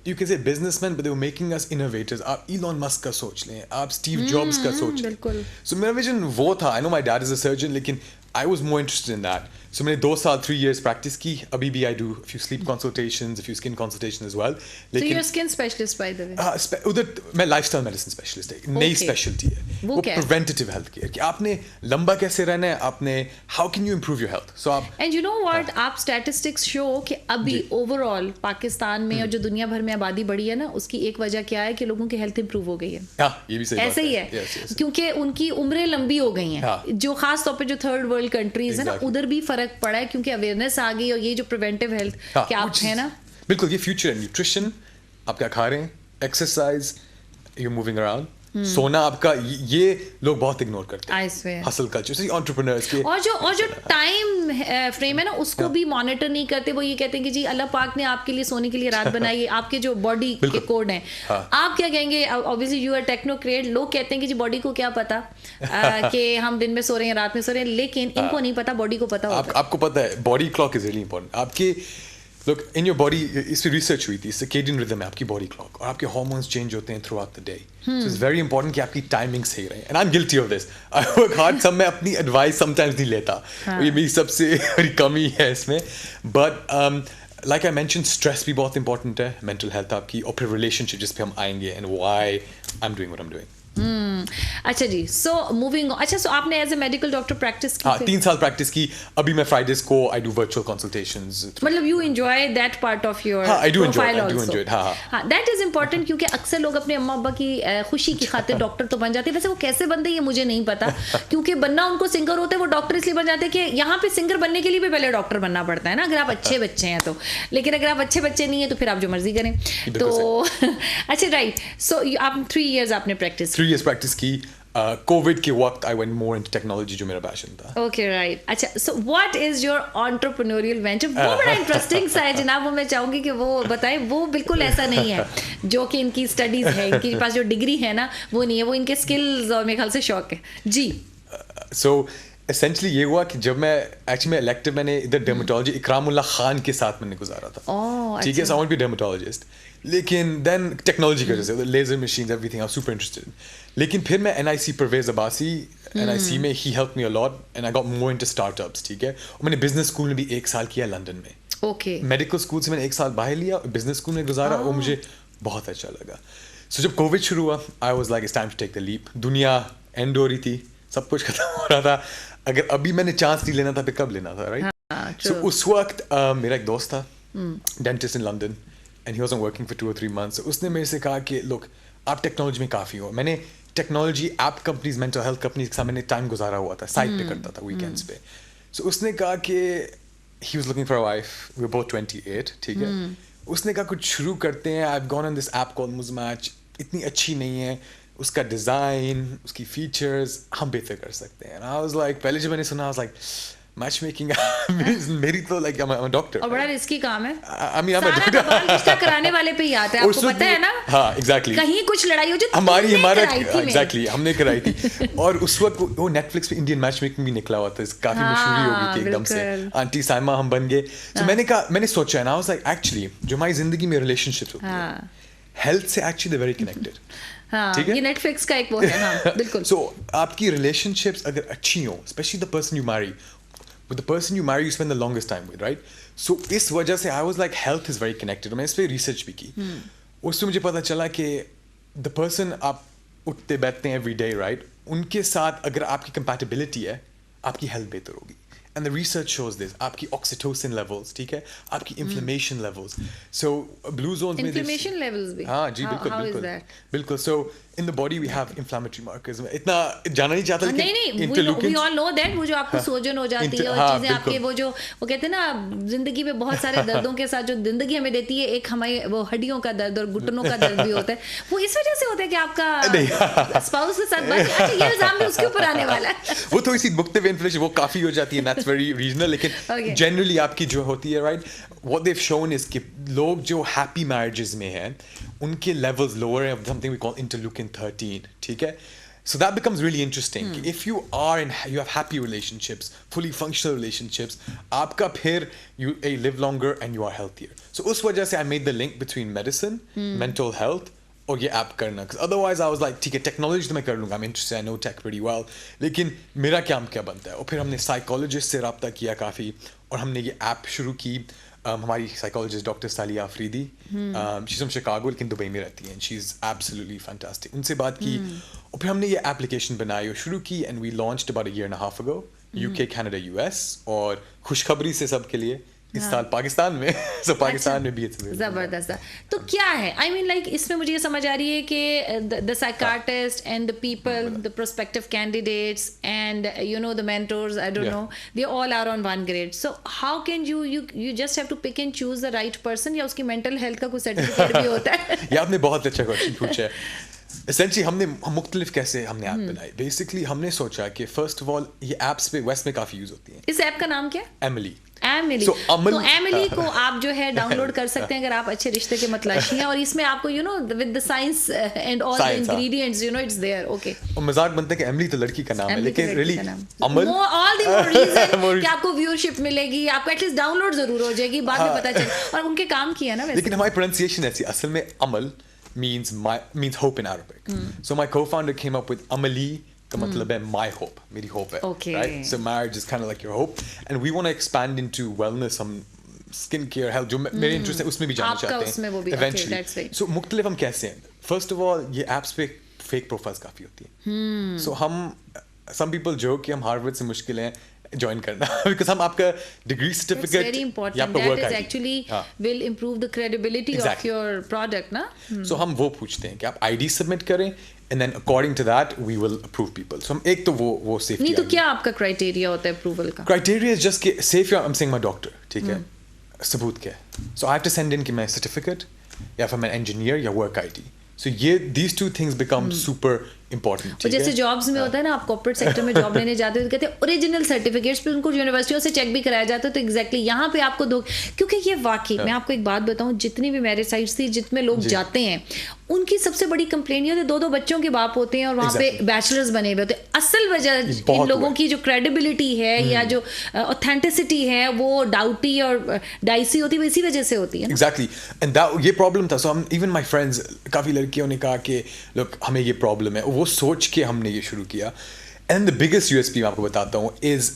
you can say businessman but they were making us innovators. आप इलॉन मस्क का सोच लें, आप स्टीव जॉब्स का सोच लें। सो मेरा विजन वो था। I know my dad is a surgeon, लेकिन I was more interested in that. So मैंने 2 साल 3 years practice की। अभी भी I do a few sleep consultations, a few skin consultations as well. So you're a skin specialist by the way? उधर मैं lifestyle medicine specialist है, नई specialty है। वो preventative health care, कि आपने लंबा कैसे रहना है, आपने how can you improve your health? So आप and you know what, आप statistics show कि अभी overall पाकिस्तान में और जो दुनिया भर में आबादी बढ़ी है ना, उसकी एक वजह क्या है कि लोगों की हेल्थ इंप्रूव हो गई है। हाँ ये भी सही बात है। ऐसे ही है, क्योंकि उनकी उम्रें लंबी हो गई हैं, जो खास तौर पे जो थर्ड वर्ल्ड कंट्रीज है ना, उधर भी फर्क पड़ा है क्योंकि अवेयरनेस आ गई। और ये जो प्रिवेंटिव हेल्थ क्या आप है ना, बिल्कुल ये फ्यूचर है। न्यूट्रिशन, आप क्या खा रहे हैं, एक्सरसाइज, यू मूविंग अराउंड, सोना आपका ये लोग बहुत इग्नोर करते I हैं swear. हसल कल्चर एंटरप्रेन्योर्स के और जो टाइम फ्रेम है ना उसको भी मॉनिटर नहीं करते। वो ये कहते हैं कि जी अल्लाह पाक ने आपके लिए सोने के लिए रात बनाई है, आपके जो बॉडी के कोड हैं। हाँ. आप क्या कहेंगे? Obviously you are technocrat. लोग कहते हैं कि जी बॉडी को क्या पता कि हम दिन में सो रहे हैं रात में सो रहे हैं, लेकिन इनको नहीं पता, बॉडी को पता होता है। आपको पता है body clock is really important. आपके look in your body, इस पे रिसर्च हुई थी, circadian rhythm है आपकी बॉडी क्लॉक, और आपके हार्मोन्स चेंज होते हैं through out the day. So it's very important कि आपकी टाइमिंग सही रहे। And I am guilty of this, I work hard, सब मैं अपनी एडवाइस समटाइम्स नहीं लेता, ये मेरी सबसे बड़ी कमी है इसमें। But like I mention, stress भी बहुत इंपॉर्टेंट है, मेंटल हेल्थ आपकी, और फिर रिलेशनशिप जिस पे हम आएंगे, and why I am doing what I am doing. अच्छा जी, सो मूविंग। अच्छा, सो आपने as a medical doctor practice की? हाँ, 3 साल प्रैक्टिस की। अभी मैं फ्राइडेज को आई डू वर्चुअल कंसल्टेशंस। मतलब you enjoy that part of your हाँ, I do enjoy profile it, I do also. enjoy it, हाँ। हाँ, दैट इज इंपॉर्टेंट, क्योंकि अक्सर लोग अपने अम्मा अब्बा की खुशी की खातिर डॉक्टर तो बन जाते हैं। वैसे वो कैसे बनते हैं ये मुझे नहीं पता, क्योंकि बनना उनको सिंगर होता है, वो डॉक्टर इसलिए बन जाते हैं कि यहाँ पे सिंगर बनने के लिए भी पहले डॉक्टर बनना पड़ता है ना, अगर आप अच्छे बच्चे हैं तो। लेकिन अगर आप अच्छे बच्चे नहीं है तो फिर आप जो मर्जी करें। तो अच्छा, राइट। सो आप 3 years आपने प्रैक्टिस 3 years प्रैक्टिस की। कोविड के वक्त I went more into technology, जो मेरा पैशन था। Okay, right. अच्छा, so what is your entrepreneurial venture? वो बड़ा इंटरेस्टिंग सा है जनाब, वो मैं चाहूंगी कि वो बताएं। वो बिल्कुल ऐसा नहीं है जो कि इनकी स्टडीज है, इनके पास जो डिग्री है ना वो नहीं है, वो इनके स्किल्स और मेरे ख्याल से शौक है जी। सो एसेंशियली ये हुआ कि जब मैं एक्चुअली इलेक्टिव मैंने इधर डर्मेटोलॉजी इकरामुल्लाह खान के साथ मैंने गुजारा था। ठीक है, so I want to be dermatologist. लेकिन देन टेक्नोलॉजी की वजह से, laser machines, everything, I was super interested. लेकिन फिर मैं NIC परवेज अब्बासी, NIC में ही help me a lot and I got more into startups. ठीक है, और मैंने बिजनेस स्कूल में भी 1 साल किया लंदन में। ओके, मेडिकल स्कूल से मैंने 1 साल बाहर लिया, बिजनेस स्कूल में गुजारा, और मुझे बहुत अच्छा लगा। सो जब कोविड शुरू हुआ, I was like it's time to take the leap. दुनिया एंड हो रही थी, सब कुछ खत्म हो रहा था। अगर अभी मैंने चांस नहीं लेना था फिर कब लेना था, राइट? सो उस वक्त मेरा एक दोस्त था, dentist in London, and he wasn't working for 2 or 3 months। उसने मेरे से कहा कि लुक, आप टेक्नोलॉजी में काफ़ी हो। मैंने technology app companies, mental health companies के साथ मैंने टाइम गुजारा हुआ था, साइड पे करता था वीकेंड्स पे। सो उसने कहा कि he was looking for a wife, we were both 28। ठीक है, उसने कहा कुछ शुरू करते हैं। I have gone on this app called Muzmatch, इतनी अच्छी नहीं है, उसका डिज़ाइन, उसकी फीचर्स हम बेहतर कर सकते हैं। आई वाज लाइक, पहले जब मैंने सुना, आई वाज लाइक मैच मेकिंग मेरी तो like I am a doctor, और बड़ा रिस्की काम है। आई मीन सारा बवाल रिश्ता कराने वाले पे ही आता है, आपको पता है ना? हाँ, एग्जैक्टली। कहीं कुछ लड़ाई हो जाए, हमारा एग्जैक्टली हमने कराई थी। और उस वक्त वो नेटफ्लिक्स पे इंडियन मैच मेकिंग भी निकला हुआ था, काफी मशहूरी हो गई थी एकदम से। आंटी साइमा हम बन गए। तो मैंने सोचा ना, आई वाज लाइक एक्चुअली जो हमारी जिंदगी में रिलेशनशिप्स होती है, हेल्थ से एक्चुअली दे वेरी कनेक्टेड। ठीक है, ये नेटफ्लिक्स का एक वो है। हाँ, बिल्कुल। सो आपकी रिलेशनशिप्स अगर अच्छी हो, specially the person you Mary, with the person you marry you spend the longest time with, right? So इस वजह से I was like health is very connected। मैं इस पे रिसर्च भी की। उससे मुझे पता चला कि the person आप उठते बैठते हैं every day, right? उनके साथ अगर आपकी compatibility है, आपकी हेल्थ बेहतर होगी। And the research shows this, आपकी oxytocin levels, ठीक है, आपकी inflammation levels। So blue zones में inflammation levels भी। हाँ जी, बिल्कुल बिल्कुल बिल्कुल। So in the body we have inflammatory markers। इतना जाना नहीं चाहता, लेकिन we all know that वो जो आपको सोजन हो जाती है और चीजें आपके वो कहते हैं ना, जिंदगी में बहुत सारे दर्दों के साथ जो जिंदगी हमें देती है, एक हमारी वो हड्डियों का दर्द और घुटनों का दर्द भी होता है। वो इस वजह से होता है कि आपका स्पाउस के साथ अच्छा, ये इल्जाम भी उसके ऊपर आने वाला है। वो थोड़ी सी मुख्तलिफ इन्फ्लेशन वो काफी हो जाती है, that's very regional। लेकिन जनरली आपकी जो होती है, right, what they've shown is कि लोग जो हैप्पी मैरिजेस में हैं उनके लेवल्स लोअर हैं of something we call interleukin 13। ठीक है, so that becomes really interesting कि if you have happy relationships, fully functional relationships, आपका फिर you live longer and you are healthier। So उस वजह से I made the link between medicine, mental health और ये ऐप करना। Otherwise I was like, ठीक है, टेक्नोलॉजी तो मैं कर लूँगा, I'm interested, I know tech pretty well, लेकिन मेरा काम क्या बनता है? और फिर हमने साइकोलॉजिस्ट से रब्ता किया काफ़ी, और हमने ये ऐप शुरू की। हमारी psychologist doctor Saliha Afridi, she is from Chicago लेकिन दुबई में रहती हैं, शी इज़ एब्सोल्युटली फैंटास्टिक। उनसे बात की और फिर हमने ये एप्लीकेशन बनाई और शुरू की, and we launched about a year and a half ago, UK, Canada, US। और खुशखबरी से सबके लिए इस साल पाकिस्तान में पाकिस्तान में भी जबरदस्त। तो क्या है, आई मीन लाइक इसमें मुझे ये समझ आ रही है कि the psychiatrist and the people, the prospective candidates and you know the mentors, I don't know, they all are on one grade. So how can you just have to pick and choose the right person, या उसकी mental health का कुछ certificate भी होता है? ये आपने बहुत अच्छा क्वेश्चन पूछा है। Essentially हम मुख्तलिफ कैसे हमने ऐप बनाई. Basically हमने सोचा कि first of all ये apps पे वेस्ट में काफ़ी यूज़ होती हैं. इस ऐप का नाम क्या है? Emily. एमिली. So, तो एमिली को आप जो है डाउनलोड कर सकते हैं अगर आप अच्छे रिश्ते के मतलाशी हैं, और इसमें आपको with the science and all the ingredients it's there. Okay. और मजाक बनता है कि एमिली तो लड़की का नाम है, लेकिन रियली अमल ऑल द मोर रीजन कि आपको व्यूअरशिप मिलेगी, आपको एटलीस्ट डाउनलोड जरूर हो जाएगी, बाद में पता चले. और उनके काम किया ना वैसे. लेकिन हमारी प्रोनाउंसिएशन ऐसी, असल में अमल means hope in Arabic. So my co-founder came up with Amali. का मतलब है my hope, मेरी hope है. Okay. Right? So marriage is kind of like your hope, and we want to expand into wellness, some skin care, health. जो मेरे interest है उसमें भी जाना चाहते हैं. उसमें वो भी. Eventually. Okay, that's right. So मुख्तलिफ हम कैसे हैं? First of all, ये apps पे fake profiles काफी होती हैं. So some people joke कि हम हार्वर्ड से मुश्किल हैं ज्वाइन करना because हम आपका डिग्री सर्टिफिकेट very important. या आपका That work is actually will improve the credibility of your product, ना. So हम वो पूछते हैं कि आप ID सबमिट करें, and then according to that we will approve people. So हम एक तो वो safety. नहीं तो क्या आपका क्राइटेरिया होता है अप्रूवल का? Criteria is just कि say if I'm saying my doctor, ठीक है, सबूत क्या है? So I have to send in कि मैं certificate या फिर मैं engineer या work ID. So these two things become super important. तो जैसे जॉब्स में होता है ना, आप कॉर्पोरेट सेक्टर में जॉब लेने जाते हो तो कहते हैं ओरिजिनल सर्टिफिकेट्स पे उनको यूनिवर्सिटियों से चेक भी कराया जाता है. तो एग्जैक्टली यहाँ पे आपको दो, क्योंकि ये वाकई मैं आपको एक बात बताऊं, जितनी भी मैरिज साइट्स थी जितने लोग जाते हैं उनकी सबसे बड़ी कंप्लेन ये होती है, 2 बच्चों के बाप होते हैं और वहाँ पे बैचलर्स बने हुए होते हैं. असल वजह इन लोगों की जो क्रेडिबिलिटी है या जो ऑथेंटिसिटी है वो डाउटी और डाइसी होती है, इसी वजह से होती है. एग्जैक्टली. एंड ये प्रॉब्लम था. सो हम इवन माय फ्रेंड्स, काफ़ी लड़कियों ने कहा कि लोग हमें ये प्रॉब्लम है, वो सोच के हमने ये शुरू किया. एंड द बिगेस्ट यूएसपी मैं आपको बताता हूँ is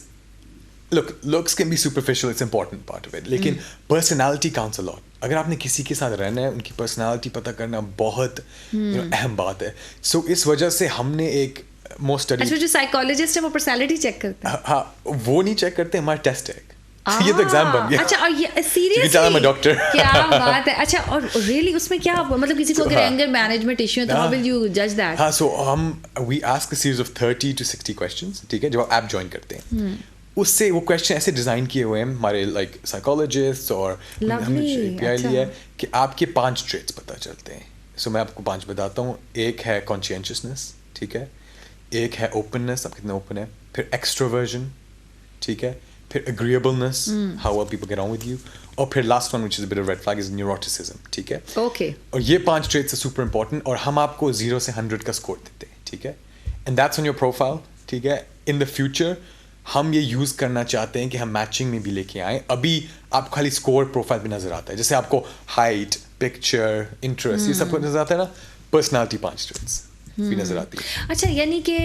looks can be superficial, it's important part of it, लेकिन personality counts a lot. अगर आपने किसी के साथ रहना है, उनकी पर्सनालिटी पता करना बहुत अहम बात है. सो इस वजह से हमने एक मोस्ट स्टडी. अच्छा, जो साइकोलॉजिस्ट है वो पर्सनालिटी चेक करते हैं? हाँ, वो नहीं चेक करते, हमारा टेस्ट है. ये तो एग्जाम बन गया. अच्छा, और ये सीरियसली डॉक्टर क्या बात है. अच्छा, और रियली उसमें क्या मतलब किसी को अगर एंगर मैनेजमेंट इश्यू है तो हाउ विल यू जज दैट? हाँ, सो हम we ask a series of 30 to 60 questions, ठीक है, जब आप ऐप ज्वाइन करते हैं. उससे वो क्वेश्चन ऐसे डिजाइन किए हुए हैं हमारे लाइक साइकोलॉजिस्ट, और हमने API लिया है कि आपके 5 ट्रेट्स पता चलते हैं. सो मैं आपको 5 बताता हूँ. एक है कॉन्शियसनेस, ठीक है. एक है ओपननेस, आप कितने ओपन है. फिर एक्सट्रोवर्जन, ठीक है. फिर agreeableness, how well people get on with you. और फिर last one which is a bit of red flag is neuroticism, ठीक है. Okay. और ये 5 traits are super important, और हम आपको 0 से 100 का स्कोर देते हैं, ठीक है. And that's on your profile, ठीक है. In the future हम ये यूज करना चाहते हैं कि हम मैचिंग में भी लेके आए. अभी आप खाली स्कोर प्रोफाइल भी नजर आता है, जैसे आपको हाइट, पिक्चर, इंटरेस्ट, ये सब कुछ नजर आता है ना. पर्सनालिटी 5 traits भी नजर आती है. अच्छा, यानी कि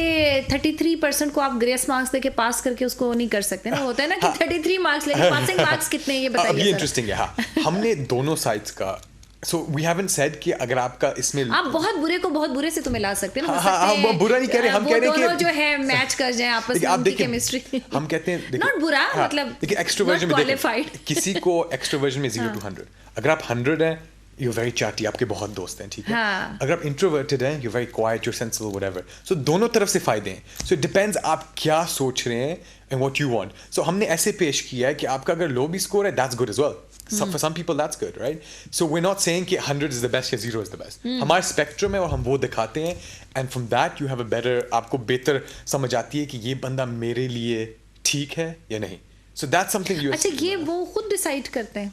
33% को आप ग्रेस मार्क्स देके पास करके उसको नहीं कर सकते ना. होता है ना कि 33 मार्क्स लेके पासिंग मार्क्स कितने हैं, ये बताइए. अब ये इंटरेस्टिंग है. हाँ, हमने दोनों साइड्स का. So we haven't said कि अगर आपका इसमें आप बहुत बुरे को बहुत बुरे से तो मिला सकते हैं ना. हाँ, बुरा नहीं कह रहे, हम कह रहे हैं कि जो है मैच कर जाए आपस में, उनकी केमिस्ट्री. हम कहते हैं नॉट बुरा, मतलब देखिए एक्सट्रोवर्जन में देखिए, किसी को एक्सट्रोवर्जन में 0 to 100. अगर आप 100 हैं, you're very chatty, आपके बहुत दोस्त हैं, ठीक है. अगर आप introverted हैं, you're very quiet, you're sensible, whatever. So दोनों तरफ से फायदे हैं. So it depends आप क्या सोच रहे हैं and what you want. So हमने ऐसे पेश किया है कि आपका अगर लो भी स्कोर है, that's good as well. So for some people that's good, right? So we're not saying कि 100 is the best या 0 is the best. हमारा स्पेक्ट्रम है और हम वो दिखाते हैं, and from that you have a better, आपको बेहतर समझ आती है कि ये बंदा मेरे लिए ठीक है या नहीं. So that's something you. अच्छा, ये वो खुद डिसाइड करते हैं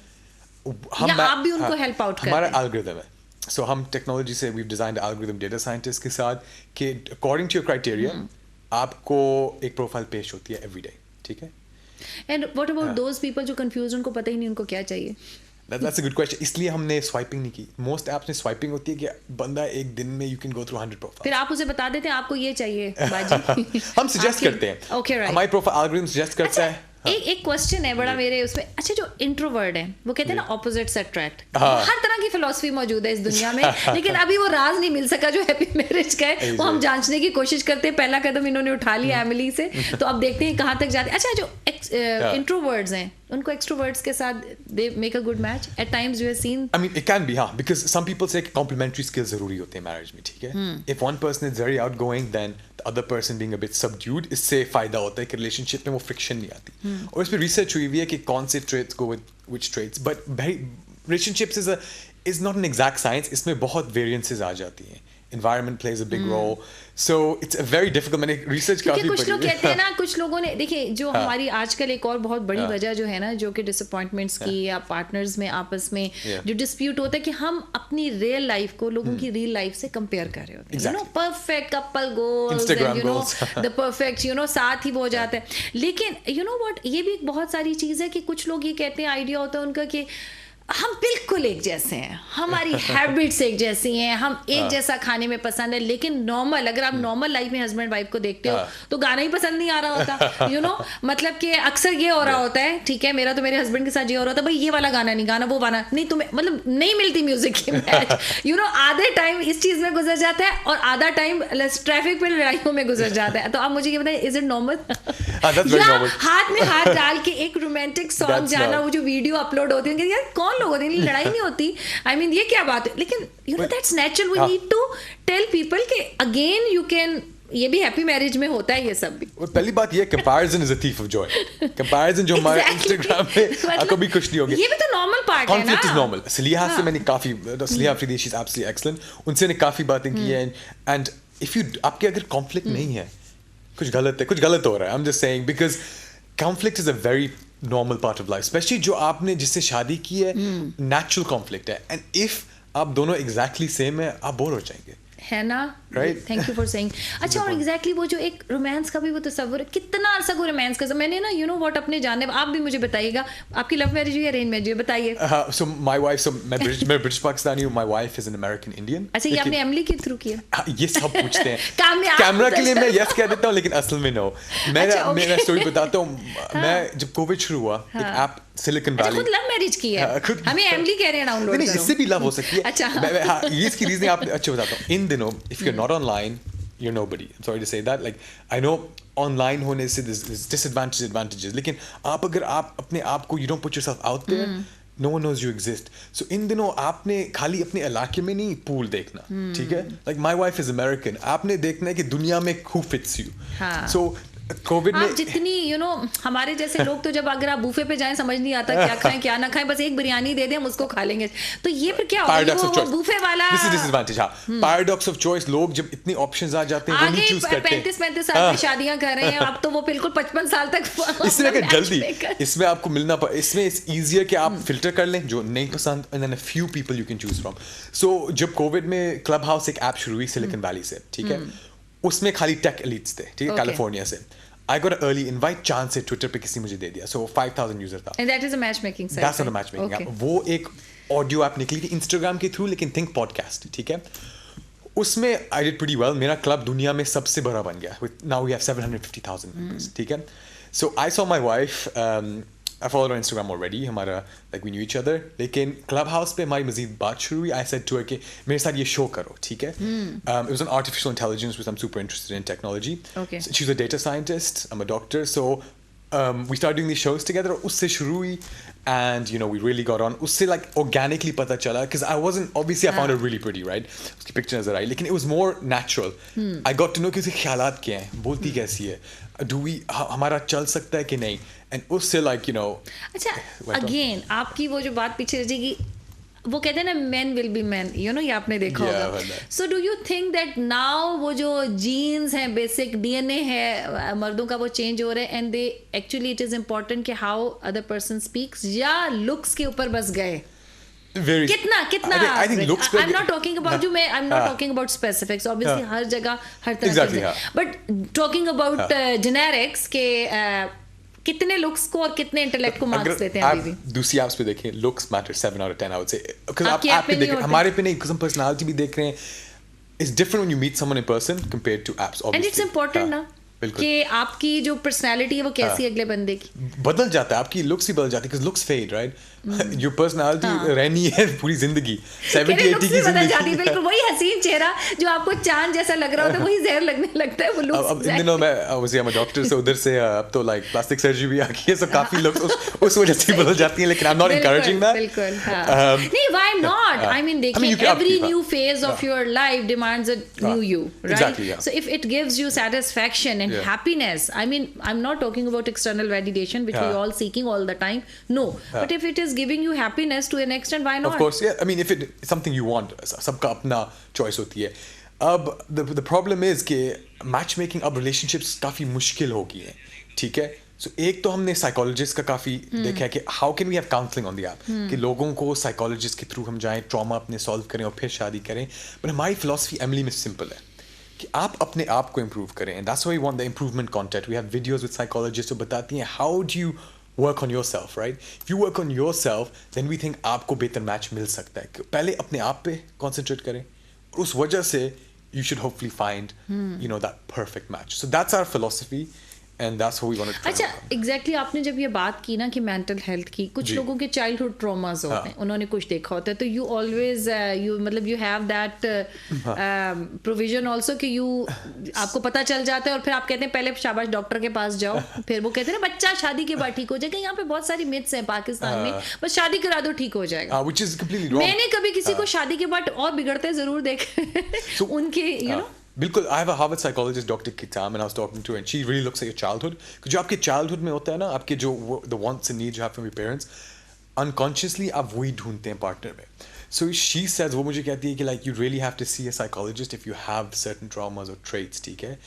या आप भी उनको हेल्प आउट करते हैं? हमारा एल्गोरिथम है. सो हम टेक्नोलॉजी से we designed algorithm data scientist के साथ कि अकॉर्डिंग टू योर क्राइटेरिया आपको एक प्रोफाइल पेश होती है एवरी डे, ठीक है. And what about those people जो कंफ्यूज, उनको पता ही नहीं उनको क्या चाहिए? That's a good question. इसलिए हमने स्वाइपिंग नहीं की. मोस्ट ऐप्स में स्वाइपिंग होती है कि बंदा एक दिन में you can go through 100 profile. फिर आप उसे बता देते हैं आपको ये चाहिए बाजी. हम सजेस्ट करते हैं. Okay, right. हमारी प्रोफाइल एल्गोरिथम सजेस्ट करता है. एक क्वेश्चन है बड़ा मेरे उसमें. अच्छा, जो इंट्रोवर्ट है वो कहते हैं ना ऑपोजिट्स अट्रैक्ट. हर तरह की फिलॉसफी मौजूद है इस दुनिया में, लेकिन अभी वो राज नहीं मिल सका जो हैप्पी मैरिज का है. वो हम जांचने की कोशिश करते हैं. पहला कदम इन्होंने उठा लिया एमिली से, तो अब देखते हैं कहाँ तक जाते हैं. अच्छा, जो इंट्रोवर्ट्स हैं उनको एक्सट्रोवर्ट्स के साथ they make a good match at times. You have seen, I mean it can be, हाँ, because some people say complementary skills जरूरी होते हैं मैरिज में, ठीक है. If one person is very outgoing, then the other person being a bit subdued, इससे फायदा होता है कि रिलेशनशिप में वो फ्रिक्शन नहीं आती. और इस पे रिसर्च हुई हुई है कि कौन से traits go with which traits, but relationships is not an exact science. इसमें बहुत variances आ जाती हैं. environment plays a big role. So it's a very difficult. मैंने research क्योंकि काफी कुछ लोग पढ़ी कहते हैं ना, कुछ लोगों ने देखिए जो हमारी आजकल एक और बहुत बड़ी वजह जो है ना, जो कि डिसअपॉइंटमेंट्स की या पार्टनर्स में आपस में जो डिस्प्यूट होता है कि हम अपनी रियल लाइफ को लोगों की रियल लाइफ से कंपेयर कर रहे होते हैं, you know, perfect couple goals, Instagram you know goals. The perfect, you know, साथ ही वो हो जाता है। लेकिन यू नो व्हाट, ये भी एक बहुत सारी चीज है कि कुछ लोग ये कहते हैं, आइडिया होता है उनका कि हम बिल्कुल एक जैसे हैं, हमारी हैबिट्स एक जैसी हैं, हम एक जैसा खाने में पसंद है, लेकिन नॉर्मल, अगर आप नॉर्मल लाइफ में हस्बैंड वाइफ को देखते हो तो गाना ही पसंद नहीं आ रहा होता, यू नो, मतलब कि अक्सर ये हो रहा होता है, ठीक है, मेरा तो मेरे हस्बैंड के साथ ये हो रहा था, भाई ये वाला गाना नहीं, गाना वो गाना नहीं, तुम्हें मतलब नहीं मिलती म्यूजिक की मैच, यू नो, आधे टाइम इस चीज में गुजर जाता है और आधा टाइम ट्रैफिक पे लड़ाइयों में गुजर जाता है। तो आप मुझे ये बताएं, इज इट नॉर्मल? या हाथ में हाथ डाल के एक रोमांटिक सॉन्ग जाना, वो जो वीडियो अपलोड होती है, यार कौन लोग होते हैं, लड़ाई नहीं होती, आई मीन ये क्या बात है? लेकिन you know that's natural, we need to tell people कि अगेन यू कैन, ये भी हैप्पी मैरिज में होता है ये सब भी। पहली बात ये, comparison is a thief of Joy. Comparison जो हमारे इंस्टाग्राम पे आपको भी खुश नहीं होगी, ये भी तो नॉर्मल पार्ट है ना। Conflict is normal. सलीहा से मैंने काफी, Saliha Afridi she is absolutely excellent, उनसे मैंने काफी बातें की हैं, एंड इफ यू, आपके अगर कॉन्फ्लिक्ट नहीं है, कुछ गलत है, कुछ गलत हो रहा है। I am just saying, because conflict is a very normal part of life, specially जो आपने जिससे शादी की है, नेचुरल कॉन्फ्लिक्ट है, एंड इफ आप दोनों एग्जैक्टली सेम है, आप बोर हो जाएंगे, है ना, right? Thank you for saying. अच्छा, और एग्जैक्टली वो जो एक रोमांस का भी वो तस्वर है, कितना अरसा को रोमांस का, मैंने ना, यू नो व्हाट, अपने जानने, आप भी मुझे बताइएगा, आपकी लव मैरिज हुई, अरेंज मैरिज हुई, बताइए। सो माय वाइफ, सो मैं ब्रिटिश पाकिस्तानी हूँ, my wife is an American Indian. अच्छा, ये आपने एमिली के थ्रू किया? ये सब पूछते हैं कामयाब कैमरा के लिए, मैं यस कह देता हूँ, लेकिन असल में नो। मैं स्टोरी बताता हूँ। मैं जब कोविड शुरू हुआ, एक ऐप सिलिकॉन वैली, खुद लव मैरिज की है, हमें एमिली कह रहे हैं डाउनलोड करो। नहीं, इससे भी लव हो सकती है। अच्छा, हाँ, ये इसकी रीजन आप अच्छे बताता हूँ। इन दिनों if you are not online, you're nobody. I'm sorry to say that. Like, I know online होने से there's disadvantages, advantages. लेकिन आप अगर आप अपने आप को, you don't put yourself out there, no one knows you exist. So इन दिनों आपने खाली अपने इलाके में नहीं पूल देखना, ठीक है? Like my wife is American. आपने देखना है कि दुनिया में who fits you. हाँ. So कोविड में आप जितनी, यू नो, हमारे जैसे लोग तो जब अगर आप बूफे पे जाएं समझ नहीं आता क्या खाएं क्या ना खाएं, बस एक बिरयानी दे दें हम उसको खा लेंगे। तो ये फिर क्या होगा, वो बूफे वाला डिसएडवांटेज। हाँ, पैराडॉक्स ऑफ चॉइस। लोग जब इतनी ऑप्शंस आ जाते हैं, वो नहीं चूज करते। 35 साल की शादियां कर रहे हैं, अब तो वो बिल्कुल 55 साल तक। इसमें अगर जल्दी, इसमें आपको मिलना, इसमें इट्स ईजियर कि आप फिल्टर कर लें जो नहीं पसंद, and then a few people you can choose from. So जब कोविड में क्लब हाउस एक ऐप शुरू हुई सिलिकॉन वैली से, ठीक है, उसमें खाली टेक एलीट्स थे, ठीक है, कैलिफोर्निया से। I got an early invite, chance से ट्विटर पे किसी मुझे दे दिया, so 5,000 यूजर था। And that is a matchmaking site. That's not a matchmaking app. वो एक ऑडियो ऐप निकली थी इंस्टाग्राम के थ्रू, लेकिन थिंक पॉडकास्ट, ठीक है। उसमें I did pretty well. मेरा क्लब दुनिया में सबसे बड़ा बन गया। Now we have 750,000 members, ठीक है। So I saw my wife. I followed her on Instagram already. हमारा like we knew each other. लेकिन क्लब हाउस पे हमारी मजीद बात शुरू हुई। I said to her कि मेरे साथ ये शो करो, ठीक है। It was on artificial intelligence, which I'm super interested in technology. Okay. So she's a data scientist. I'm a doctor. So we started doing these shows together. उससे शुरू हुई, and you know we really got on. उससे like organically पता चला, because I wasn't, obviously I found her really pretty, right? उसकी picture नजर आई, लेकिन it was more natural. I got to know कि उसके ख्यालात क्या हैं, बोलती कैसी है, हमारा चल सकता है कि नहीं, and उससे like you know. अच्छा, again आपकी वो जो बात पीछे रह जाएगी, वो कहते हैं ना men will be men, you know, ये आपने देखा होगा। So do you think that now वो जो genes हैं, basic DNA है मर्दों का, वो change हो रहा है, and they actually it is important कि how other person speaks, या looks के ऊपर बस गए? कितना I think looks I'm not talking about you, I'm not talking about specifics, obviously हर जगह हर तरह के, but talking about generics के कितने लुक्स को और कितने इंटेलेक्ट को मार्क्स देते हैं अभी भी? दूसरी ऐप्स पे देखें, looks matter 7 out of 10 I would say, because आप ऐप पे देख, हमारे पे नहीं, because हम पर्सनालिटी भी देख रहे हैं। It's different when you meet someone in person compared to apps, obviously. And it's important ना कि आपकी जो पर्सनालिटी है वो कैसी अगले बंदे की बदल जाता है, आपकी लुक्स भी बदल जाती है, because looks fade, right? Your personality रहनी है पूरी जिंदगी, 70-80 की बदल जाती है, बिल्कुल वही हसीन चेहरा जो आपको चांद जैसा लग रहा होता है वही जहर लगने लगता है, वो लुक्स। अब इन दिनों मैं obviously I'm a doctor, so उधर से अब तो like plastic surgery भी आ गई है, so काफी लोग उस वजह से बदल जाती हैं, लेकिन I'm not encouraging that. बिल्कुल, नहीं, why not? I mean देखिए, every new phase of your life demands a new you, right? Exactly, so if it gives you satisfaction and happiness, I mean I'm not talking about external validation which we all seeking all the time, no, but if it is giving you happiness to an extent, why not? Of course, yeah. I mean, if it's something you want, सबका अपना choice होती है. अब the problem is कि match making अब relationships काफ़ी मुश्किल हो गई है, ठीक है. So एक तो हमने साइकोलॉजिस्ट का काफ़ी देखा है कि how can we have counselling on the app, कि लोगों को साइकोलॉजिस्ट के थ्रू हम जाएं, ट्रॉमा अपने सॉल्व करें और फिर शादी करें. बट हमारी फिलॉसफी एमिली में सिंपल है कि आप अपने आप को इम्प्रूव करें. And that's why we want the improvement content. We have videos with psychologist जो बताती हैं how do you work on yourself, right. If you work on yourself then we think आपको बेहतर मैच मिल सकता है. पहले अपने आप पे कॉन्सेंट्रेट करें और उस वजह से you should hopefully find you know that perfect match. So that's our philosophy and that's what we want to try. अच्छा, एग्जैक्टली आपने जब ये बात की ना कि मेंटल हेल्थ की, कुछ लोगों के चाइल्डहुड ट्रॉमास होते हैं, उन्होंने कुछ देखा होता है, तो यू ऑलवेज यू मतलब you have that provision also कि यू आपको पता चल जाता है और फिर आप कहते हैं पहले शाबाश डॉक्टर के पास जाओ. फिर वो कहते हैं ना बच्चा शादी के बाद ठीक हो जाएगा. यहाँ पे बहुत सारी मिथ्स हैं पाकिस्तान में, बस शादी करा दो ठीक हो जाएगा. which is completely wrong. मैंने कभी किसी को शादी के बाद और बिगड़ते जरूर देखे उनके you know. बिल्कुल. I have a Harvard psychologist, Dr. Kitam, and I was talking to her, and she really looks at your childhood. because जो आपके childhood में होता है ना, आपके जो the wants and needs you have from your parents, unconsciously आप वही ढूंढते हैं partner में. So she says, वो मुझे कहती है कि like you really have to see a psychologist if you have certain traumas or traits, ठीक है.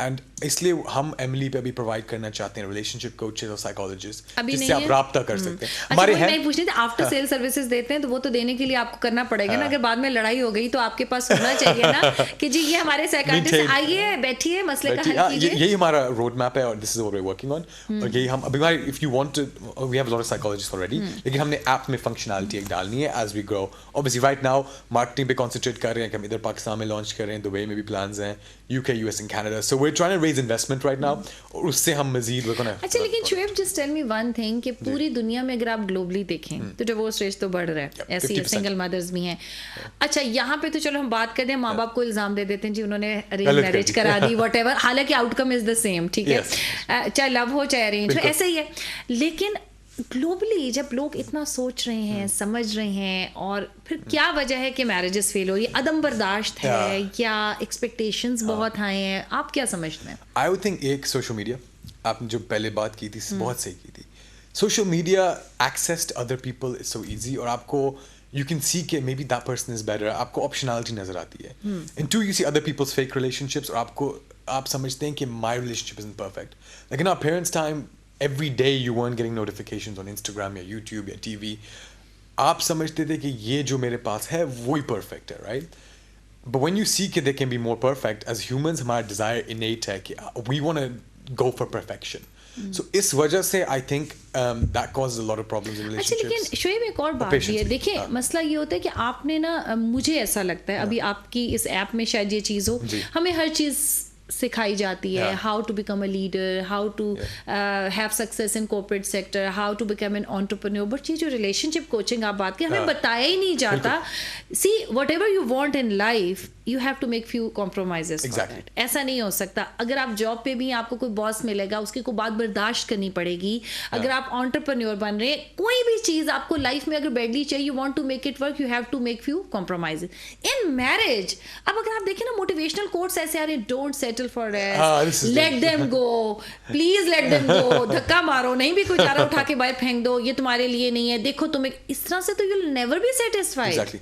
एंड इसलिए हम एमिली पे अभी प्रोवाइड करना चाहते हैं रिलेशनशिप कोचेस और साइकोलॉजिस्ट जिससे आप राब्ता कर सकते हैं. हमारे हैं नहीं पूछने थे आफ्टर सेल सर्विसेज देते हैं, तो वो तो देने के लिए आपको करना पड़ेगा ना. अगर बाद में लड़ाई हो गई तो आपके पास होना चाहिए ना कि जी ये हमारे साइकियाट्रिस्ट आइए बैठिए मसले का हल कीजिए. यही हमारा रोड मैप है और this is what we are working on. और यही हम अभी if you want to we have a lot of psychologist already, लेकिन हमने ऐप में फंक्शनैलिटी एक डालनी है as we grow. Obviously right now marketing पे कंसंट्रेट कर रहे हैं कि हम इधर पाकिस्तान में लॉन्च कर रहे हैं, दुबई में भी प्लान्स हैं, UK US and Canada. So we are trying to raise investment right now और उससे हम मजीद वर्क ऑन. अच्छा, लेकिन Shoaib just tell me one thing कि पूरी दुनिया में अगर आप ग्लोबली देखें तो डिवोर्स रेट तो बढ़ रहा है, ऐसी सिंगल मदर्स भी हैं. अच्छा, यहाँ पे तो चलो हम बात करते हैं, माँ बाप को इल्जाम दे देते हैं जी उन्होंने अरेंज मैरिज करा दी व्हाटएवर, हालांकि आउटकम इज द सेम, ठीक है, चाहे लव हो चाहे अरेंज हो, ऐसा ही है. लेकिन ग्लोबली जब लोग इतना सोच रहे हैं, समझ रहे हैं, और फिर क्या वजह है कि मैरिजेस फेल हो रही है? अदम बर्दाश्त है या एक्सपेक्टेशंस बहुत हाई हैं? आप क्या समझते हैं? आई वुड थिंक एक सोशल मीडिया, आपने जो पहले बात की थी बहुत सही की थी. Social media access to other people is so easy और आपको you can see कि maybe that person is better. आपको optionality नजर आती है. And two, you see other people's fake relationships और आप समझते हैं कि my relationship isn't perfect. Like in our parents' time, every day you weren't getting notifications on Instagram या YouTube या TV. आप समझते थे कि ये जो मेरे पास है वही perfect है, right? But when you see कि they can be more perfect, as humans हमारा desire innate है कि we want to go for perfection. So इस वजह से I think that causes a lot of problems in relationships. अच्छा, लेकिन शोएब एक और बात भी है. देखिए मसला ये होता है कि आपने ना, मुझे ऐसा लगता है अभी आपकी इस ऐप में शायद ये चीज़ हो, हमें हर चीज़ सिखाई जाती है, how to become a leader, how to have success in corporate sector, how to become an entrepreneur. But ये जो रिलेशनशिप कोचिंग आप बात की, हमें बताया ही नहीं जाता. See whatever you want in life you have to make few compromises. ऐसा नहीं हो सकता. अगर आप जॉब पे भी आपको कोई बॉस मिलेगा, उसकी कोई बात बर्दाश्त करनी पड़ेगी. अगर आप एंटरप्रेन्योर बन रहे हैं, कोई भी चीज आपको लाइफ में अगर बैडली चाहिए, you want to make it work, you have to make few compromises. In marriage अब अगर आप देखें ना, मोटिवेशनल कोट्स ऐसे आ रहे हैं, don't settle for less, let them go, please let them go, धक्का मारो, नहीं भी कोई चारा उठा के बाहर फेंक दो, ये तुम्हारे लिए नहीं है, देखो तुम्हें. इस तरह से तो you will never be satisfied.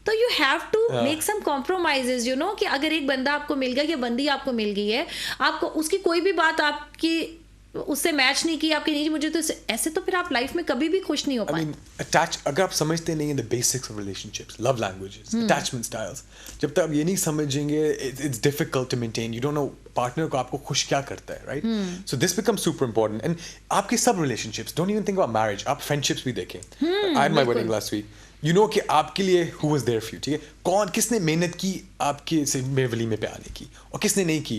तो you have to make some compromises, you know, कि अगर एक बंदा आपको मिल गया या बंदी आपको मिल गई है, आपको उसकी कोई भी बात आपकी उससे मैच नहीं की, आपकी नहीं मुझे, तो ऐसे तो फिर आप लाइफ में कभी भी खुश नहीं हो पाए. अटैच अगर आप समझते नहीं the basics of relationships, love languages, attachment styles, जब तक आप ये नहीं समझेंगे it's difficult to maintain. You don't know partner को आपको खुश क्या करता है, right? So this becomes super important. And आपके सब relationships, don't even think about marriage, आप फ्रेंडशिप्स भी देखें. I had my wedding last week. You know कि आपके लिए who was there for you, ठीक है, कौन किसने मेहनत की आपके से वलीमे पे आने की और किसने नहीं की.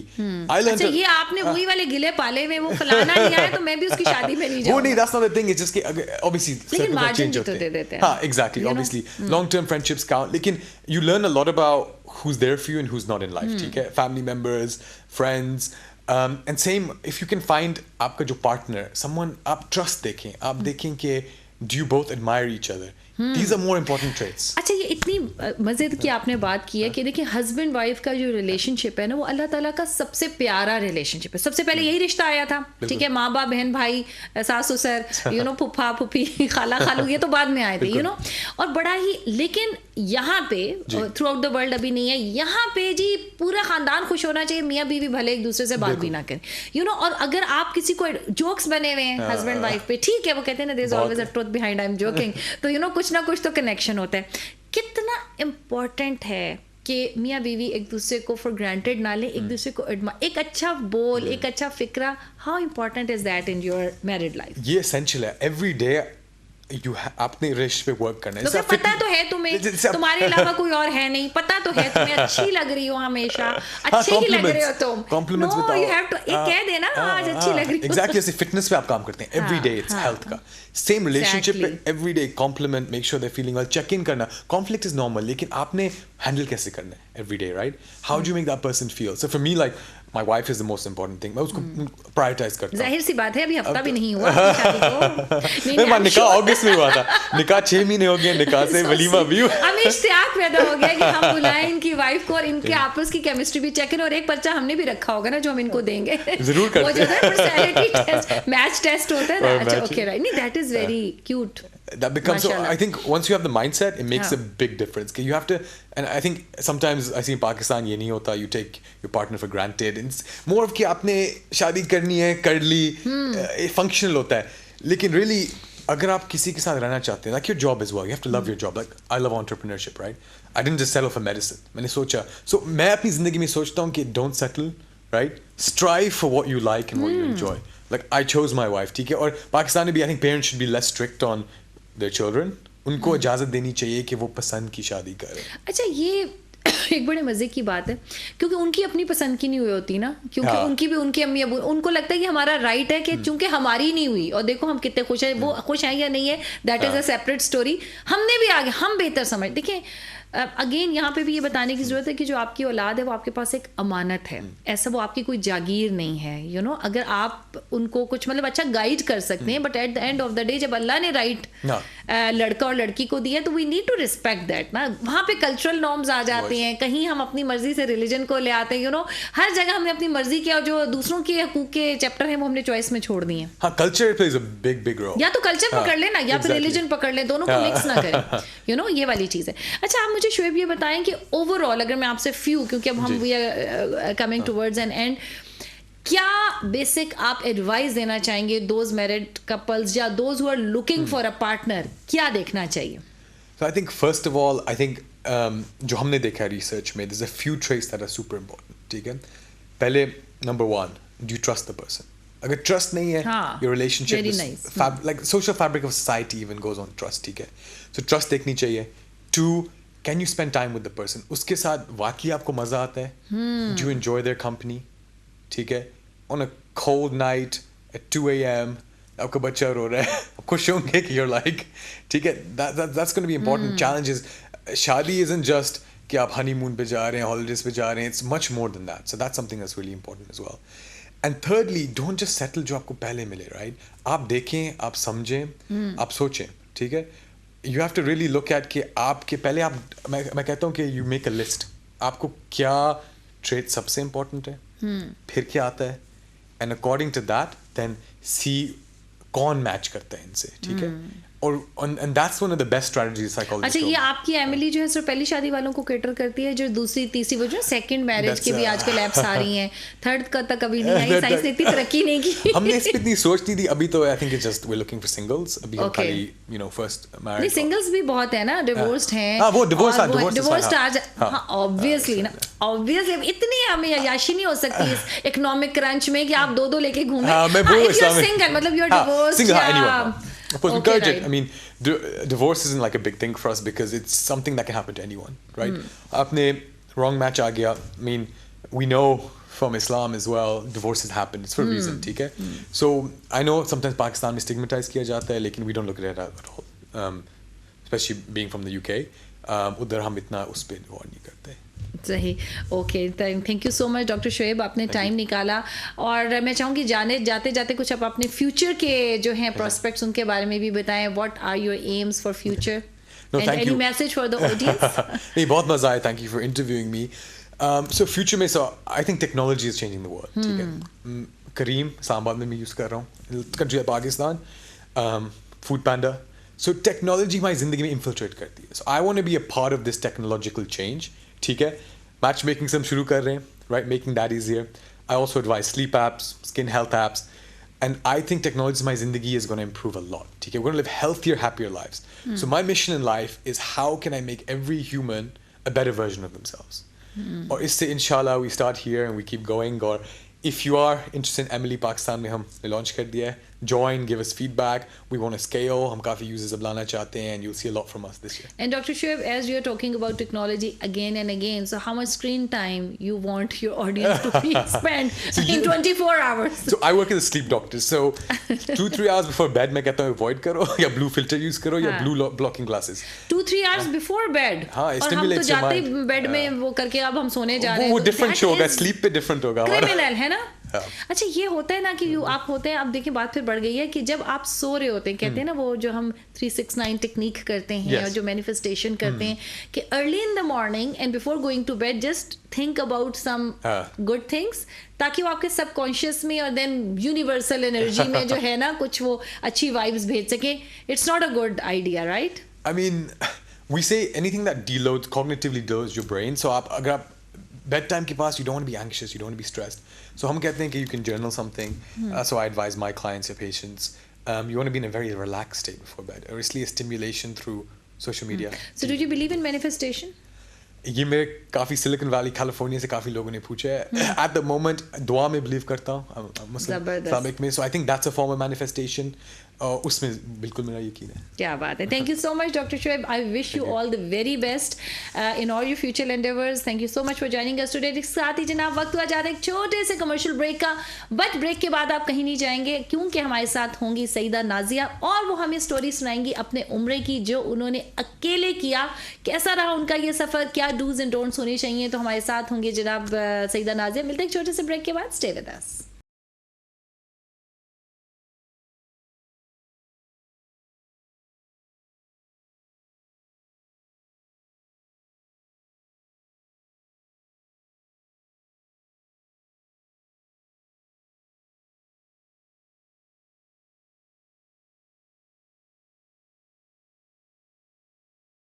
I learn. अच्छा, ये आपने वही वाले गिले पाले में, वो फलाना नहीं आया तो मैं भी उसकी शादी में नहीं जाऊंगा. वो नहीं, that's not the thing. It's just कि ऑब्वियसली सर्कमस्टेंसेस चेंज होते हैं. हां, exactly. Obviously long term friendships count, लेकिन you learn a lot about who's there for you and who's not in life, ठीक है, family members, friends. And same if you can find आपका जो partner, someone आप trust देखें, आप देखें कि do you both admire each other. These are more important traits. अच्छा, ये इतनी मज़े की आपने बात की है कि देखिए हस्बैंड वाइफ का जो रिलेशनशिप है ना, वो अल्लाह ताला का सबसे प्यारा रिलेशनशिप है. सबसे पहले यही रिश्ता आया था, ठीक है, माँ बाप, बहन भाई, सास ससुर, फुफ्फा फुफी, खाला खालू, ये तो बाद में आए थे, और बड़ा ही. लेकिन यहाँ पे थ्रू आउट द वर्ल्ड अभी नहीं है. यहाँ पे जी पूरा खानदान खुश होना चाहिए, मियाँ बीवी भले एक दूसरे से बात भी ना करें, और अगर आप किसी को जोक्स बने हुए हैं हस्बैंड वाइफ पे, ठीक है, वो कहते हैं ना, there is always a truth behind I am joking, तो कुछ ना कुछ तो कनेक्शन होता है. कितना इम्पोर्टेंट है कि मियाँ बीवी एक दूसरे को फॉर ग्रांटेड ना ले, एक दूसरे को एक अच्छा बोल, एक अच्छा फिक्रा. How important is that in your married life? ये एसेंशियल है. एवरी डे अपने रिश्ते पे वर्क करना है. तो पता तो है तुम्हें, तुम्हारे अलावा कोई और है नहीं, पता तो है तुम्हें, अच्छी लग रही हो हमेशा, अच्छे ही लग रहे हो तुम. कॉम्प्लीमेंट्स बताओ, यू हैव टू कह देना आज अच्छी लग रही हो. एग्जैक्टली. जैसे फिटनेस पे आप काम करते हैं, एवरी डे इट्स हेल्थ का. सेम रिलेशनशिप पे every day compliment, make sure they feeling well, check in करना. कॉन्फ्लिक्ट इज नॉर्मल, लेकिन आपने हैंडल कैसे करना है every day, right? How do you make that person feel? So for me, like my wife is the most important thing. मैं उसको prioritise करता हूं. जाहिर सी बात है, अभी हफ्ता भी नहीं हुआ शादी को. मेरा निकाह अगस्त में हुआ था. निकाह 6 महीने हो गए, निकाह से वलीमा भी हुआ. हमें इश्तियाक पैदा हो गया कि हम बुलाएं इनकी वाइफ को और इनके आपस की केमिस्ट्री भी चेक इन. और एक पर्चा हमने भी रखा होगा ना जो हम इनको देंगे. जरूर करते हैं. वो जो है पर्सनालिटी टेस्ट, मैच टेस्ट होता है ना. अच्छा, ओके, राइट. नहीं, that is very cute. That becomes so, I think once you have the mindset, it makes a big difference. You have to, and I think sometimes I see in Pakistan ये नहीं होता. You take your partner for granted. It's more of कि आपने शादी करनी है, कर ली, functional होता है. लेकिन really अगर आप किसी के साथ रहना चाहते हैं, like your job as well, you have to love your job. Like I love entrepreneurship, right? I didn't just settle for medicine. मैंने सोचा, so मैं अपनी जिंदगी में सोचता हूँ कि don't settle, right? Strive for what you like and what you enjoy. Like I chose my wife, ठीक है. और पाकिस्तान में भी I think parents should be less strict on their children. उनको इजाज़त देनी चाहिए कि वो पसंद की शादी करें. अच्छा, ये एक बड़े मज़े की बात है, क्योंकि उनकी अपनी पसंद की नहीं हुई होती ना, क्योंकि उनकी भी, उनकी अम्मी अबू, उनको लगता है कि हमारा राइट है कि चूंकि हमारी नहीं हुई, और देखो हम कितने खुश हैं. वो खुश हैं या नहीं है, that is a separate story. हमने भी आगे, हम बेहतर समझ. देखिए अगेन यहाँ पे भी ये बताने की ज़रूरत है कि जो आपकी औलाद है वो आपके पास एक अमानत है. ऐसा वो आपकी कोई जागीर नहीं है. अगर आप उनको कुछ मतलब अच्छा गाइड कर सकते हैं, but at the end of the day जब अल्लाह ने राइट लड़का और लड़की को दिया, तो we need to respect that ना. वहाँ पे कल्चरल नॉर्म्स आ जाते हैं, कहीं हम अपनी मर्जी से रिलीजन को ले आते हैं. हर जगह हमने अपनी मर्जी किया, और जो दूसरों के हकूक के चैप्टर हैं वो हमने चॉइस में छोड़ दिए. Culture plays a big role. या तो कल्चर पकड़ लेना, या फिर रिलीजन पकड़ ले, दोनों को मिक्स ना करें. ये वाली चीज़ है. अच्छा, आप मुझे शोएब ये बताएं कि ओवरऑल अगर मैं आपसे फ्यू, क्योंकि अब हम we are coming towards an end, क्या बेसिक आप एडवाइस देना चाहेंगे दोज मैरिड कपल्स या those who are looking for a partner? क्या देखना चाहिए? So I think first of all, I think जो हमने देखा रिसर्च में, there's a few traits that are super important. ठीक है. पहले number 1, do you trust the person? अगर ट्रस्ट नहीं है, your relationship is like social fabric of society even goes on trust. ठीक है. So trust देखनी चाहिए. 2, can you spend time with the person? उसके साथ वाकई आपको मजा आता है? Do you enjoy their company? ठीक है. On a cold night at 2 a.m. आपका बच्चा रो रहा है, आप खुश होंगे कि you're like, ठीक है. That's going to be important. Challenges. शादी isn't just कि आप honeymoon पे जा रहे हैं, holidays पे जा रहे हैं. It's much more than that. So that's something that's really important as well. And thirdly, don't just settle जो आपको पहले मिले, right? आप देखें, आप समझें, आप सोचें, ठीक है. You have to really look at कि आपके पहले आप, मैं कहता हूँ कि you make a list. आपको क्या trait सबसे important है, फिर क्या आता है, and according to that, then see कौन मैच करता है इनसे, ठीक है. और and that's one of the best strategies psychologists. अच्छा, ये आपकी एमिली जो है सिर्फ पहली शादी वालों को केटर करती है, जो दूसरी तीसरी, वो जो सेकंड मैरिज की भी आजकल एप्स आ रही हैं, थर्ड का तक कभी नहीं आई. साइंस ने इतनी तरक्की नहीं की. हमने इस पे इतनी सोच नहीं थी. अभी तो I think it's just we are looking for singles. अभी हम खाली फर्स्ट मैरिज. नहीं, सिंगल्स भी बहुत है ना, डिवोर्स्ड हैं. हां, वो डिवोर्स आज ऑब्वियसली ना, ऑब्वियसली इतनी हमें याशी नहीं हो सकती इस इकोनॉमिक क्रंच में कि आप दो लेके घूमें. मैं वो सिंगल मतलब you are divorced. Of course, we encourage it. I mean, divorce isn't like a big thing for us because it's something that can happen to anyone, right? आपने wrong match आ गया. I mean, we know from Islam as well, divorces happen. It's for a reason, ठीक है? So I know sometimes Pakistan में stigmatized किया जाता है, लेकिन we don't look at it at all. Especially being from the UK, उधर हम इतना उस पे गौर नहीं करते. सही. Okay, thank you so much doctor Shoaib, आपने टाइम निकाला. और मैं चाहूँगी जाते जाते कुछ आप अपने फ्यूचर के जो हैं प्रोस्पेक्ट्स उनके बारे में भी बताएं. What are your aims for future? No, And thank any you. message for the audience? नहीं, बहुत मजा आया. Thank you for interviewing me. So future में, so I think technology is changing the world. ठीक है. Kareem, Islamáबाद में मैं use कर रहा हूँ. Country है Pakistan. Food Panda. So technology हमारी जिंदगी में infiltrate करती है. So I want to be a part of this technological change. ठीक है. Matchmaking से हम शुरू कर रहे हैं. Right, making that easier. I also advise sleep apps, skin health apps. And I think technology in my zindagi is going to improve a lot. Okay? We're going to live healthier, happier lives. So my mission in life is how can I make every human a better version of themselves? Or is it inshallah we start here and we keep going? Or if you are interested in Emily Pakistan, mein hum launch kar diya hai. Join, give us feedback. We want to scale. Hum kafi users ab lana chahte hain, and you'll see a lot from us this year. And Dr. Shoaib, as you're talking about technology again and again, so how much screen time you want your audience to be spent in 24 hours? So I work as a sleep doctor. So 2-3 hours before bed, मैं कहता हूँ avoid करो या blue filter use करो या blue blocking glasses. 2-3 hours before bed. हाँ, और हम तो stimulates your जाते mind. ही बेड में वो करके अब हम सोने जा रहे हैं. वो different show होगा, sleep पे different होगा हमारा. क्रिमिनल है ना. अच्छा, ये होता है ना कि आप होते हैं, अब देखिए बात फिर बढ़ गई है कि जब आप सो रहे होते हैं, कहते हैं ना वो जो हम 369 टेक्निक करते हैं और जो मैनिफेस्टेशन करते हैं कि early in the morning and before going to bed just think about some good things, ताकि वो आपके सबकॉन्शियस में और देन यूनिवर्सल एनर्जी में जो है ना कुछ वो अच्छी वाइब्स भेज सके. It's not a good idea, right? I mean, we say anything that deloads, cognitively deloads your brain. So अगर आप bedtime के पास, you don't want to be anxious, you don't want to be stressed. So हम कहते हैं कि you can journal something. So I advise my clients or patients, you want to be in a very relaxed state before bed, or इसलिए stimulation through social media. So do you believe in manifestation? ये मेरे काफ़ी silicon valley California से काफ़ी लोगों ने पूछा है. At the moment दुआ में बिलीव करता हूँ, मुस्लिम इस्लामिक में. So I think that's a form of manifestation. उसमें बिल्कुल मेरा यकीन है. क्या बात है. Thank you so much doctor Shoaib. I wish you all the very best in all your future endeavours. Thank you so much for joining us today. साथ ही जनाब वक्त हुआ जाता है एक छोटे से कमर्शियल ब्रेक का, बट ब्रेक के बाद आप कहीं नहीं जाएंगे क्योंकि हमारे साथ होंगी सईदा नाजिया और वो हमें स्टोरी सुनाएंगी अपने उम्रे की जो उन्होंने अकेले किया. कैसा रहा उनका ये सफ़र, क्या डूज एंड डोंट्स होने चाहिए. तो हमारे साथ होंगे जनाब सईदा नाजिया. मिलते हैं एक छोटे से ब्रेक के बाद. Stay with us.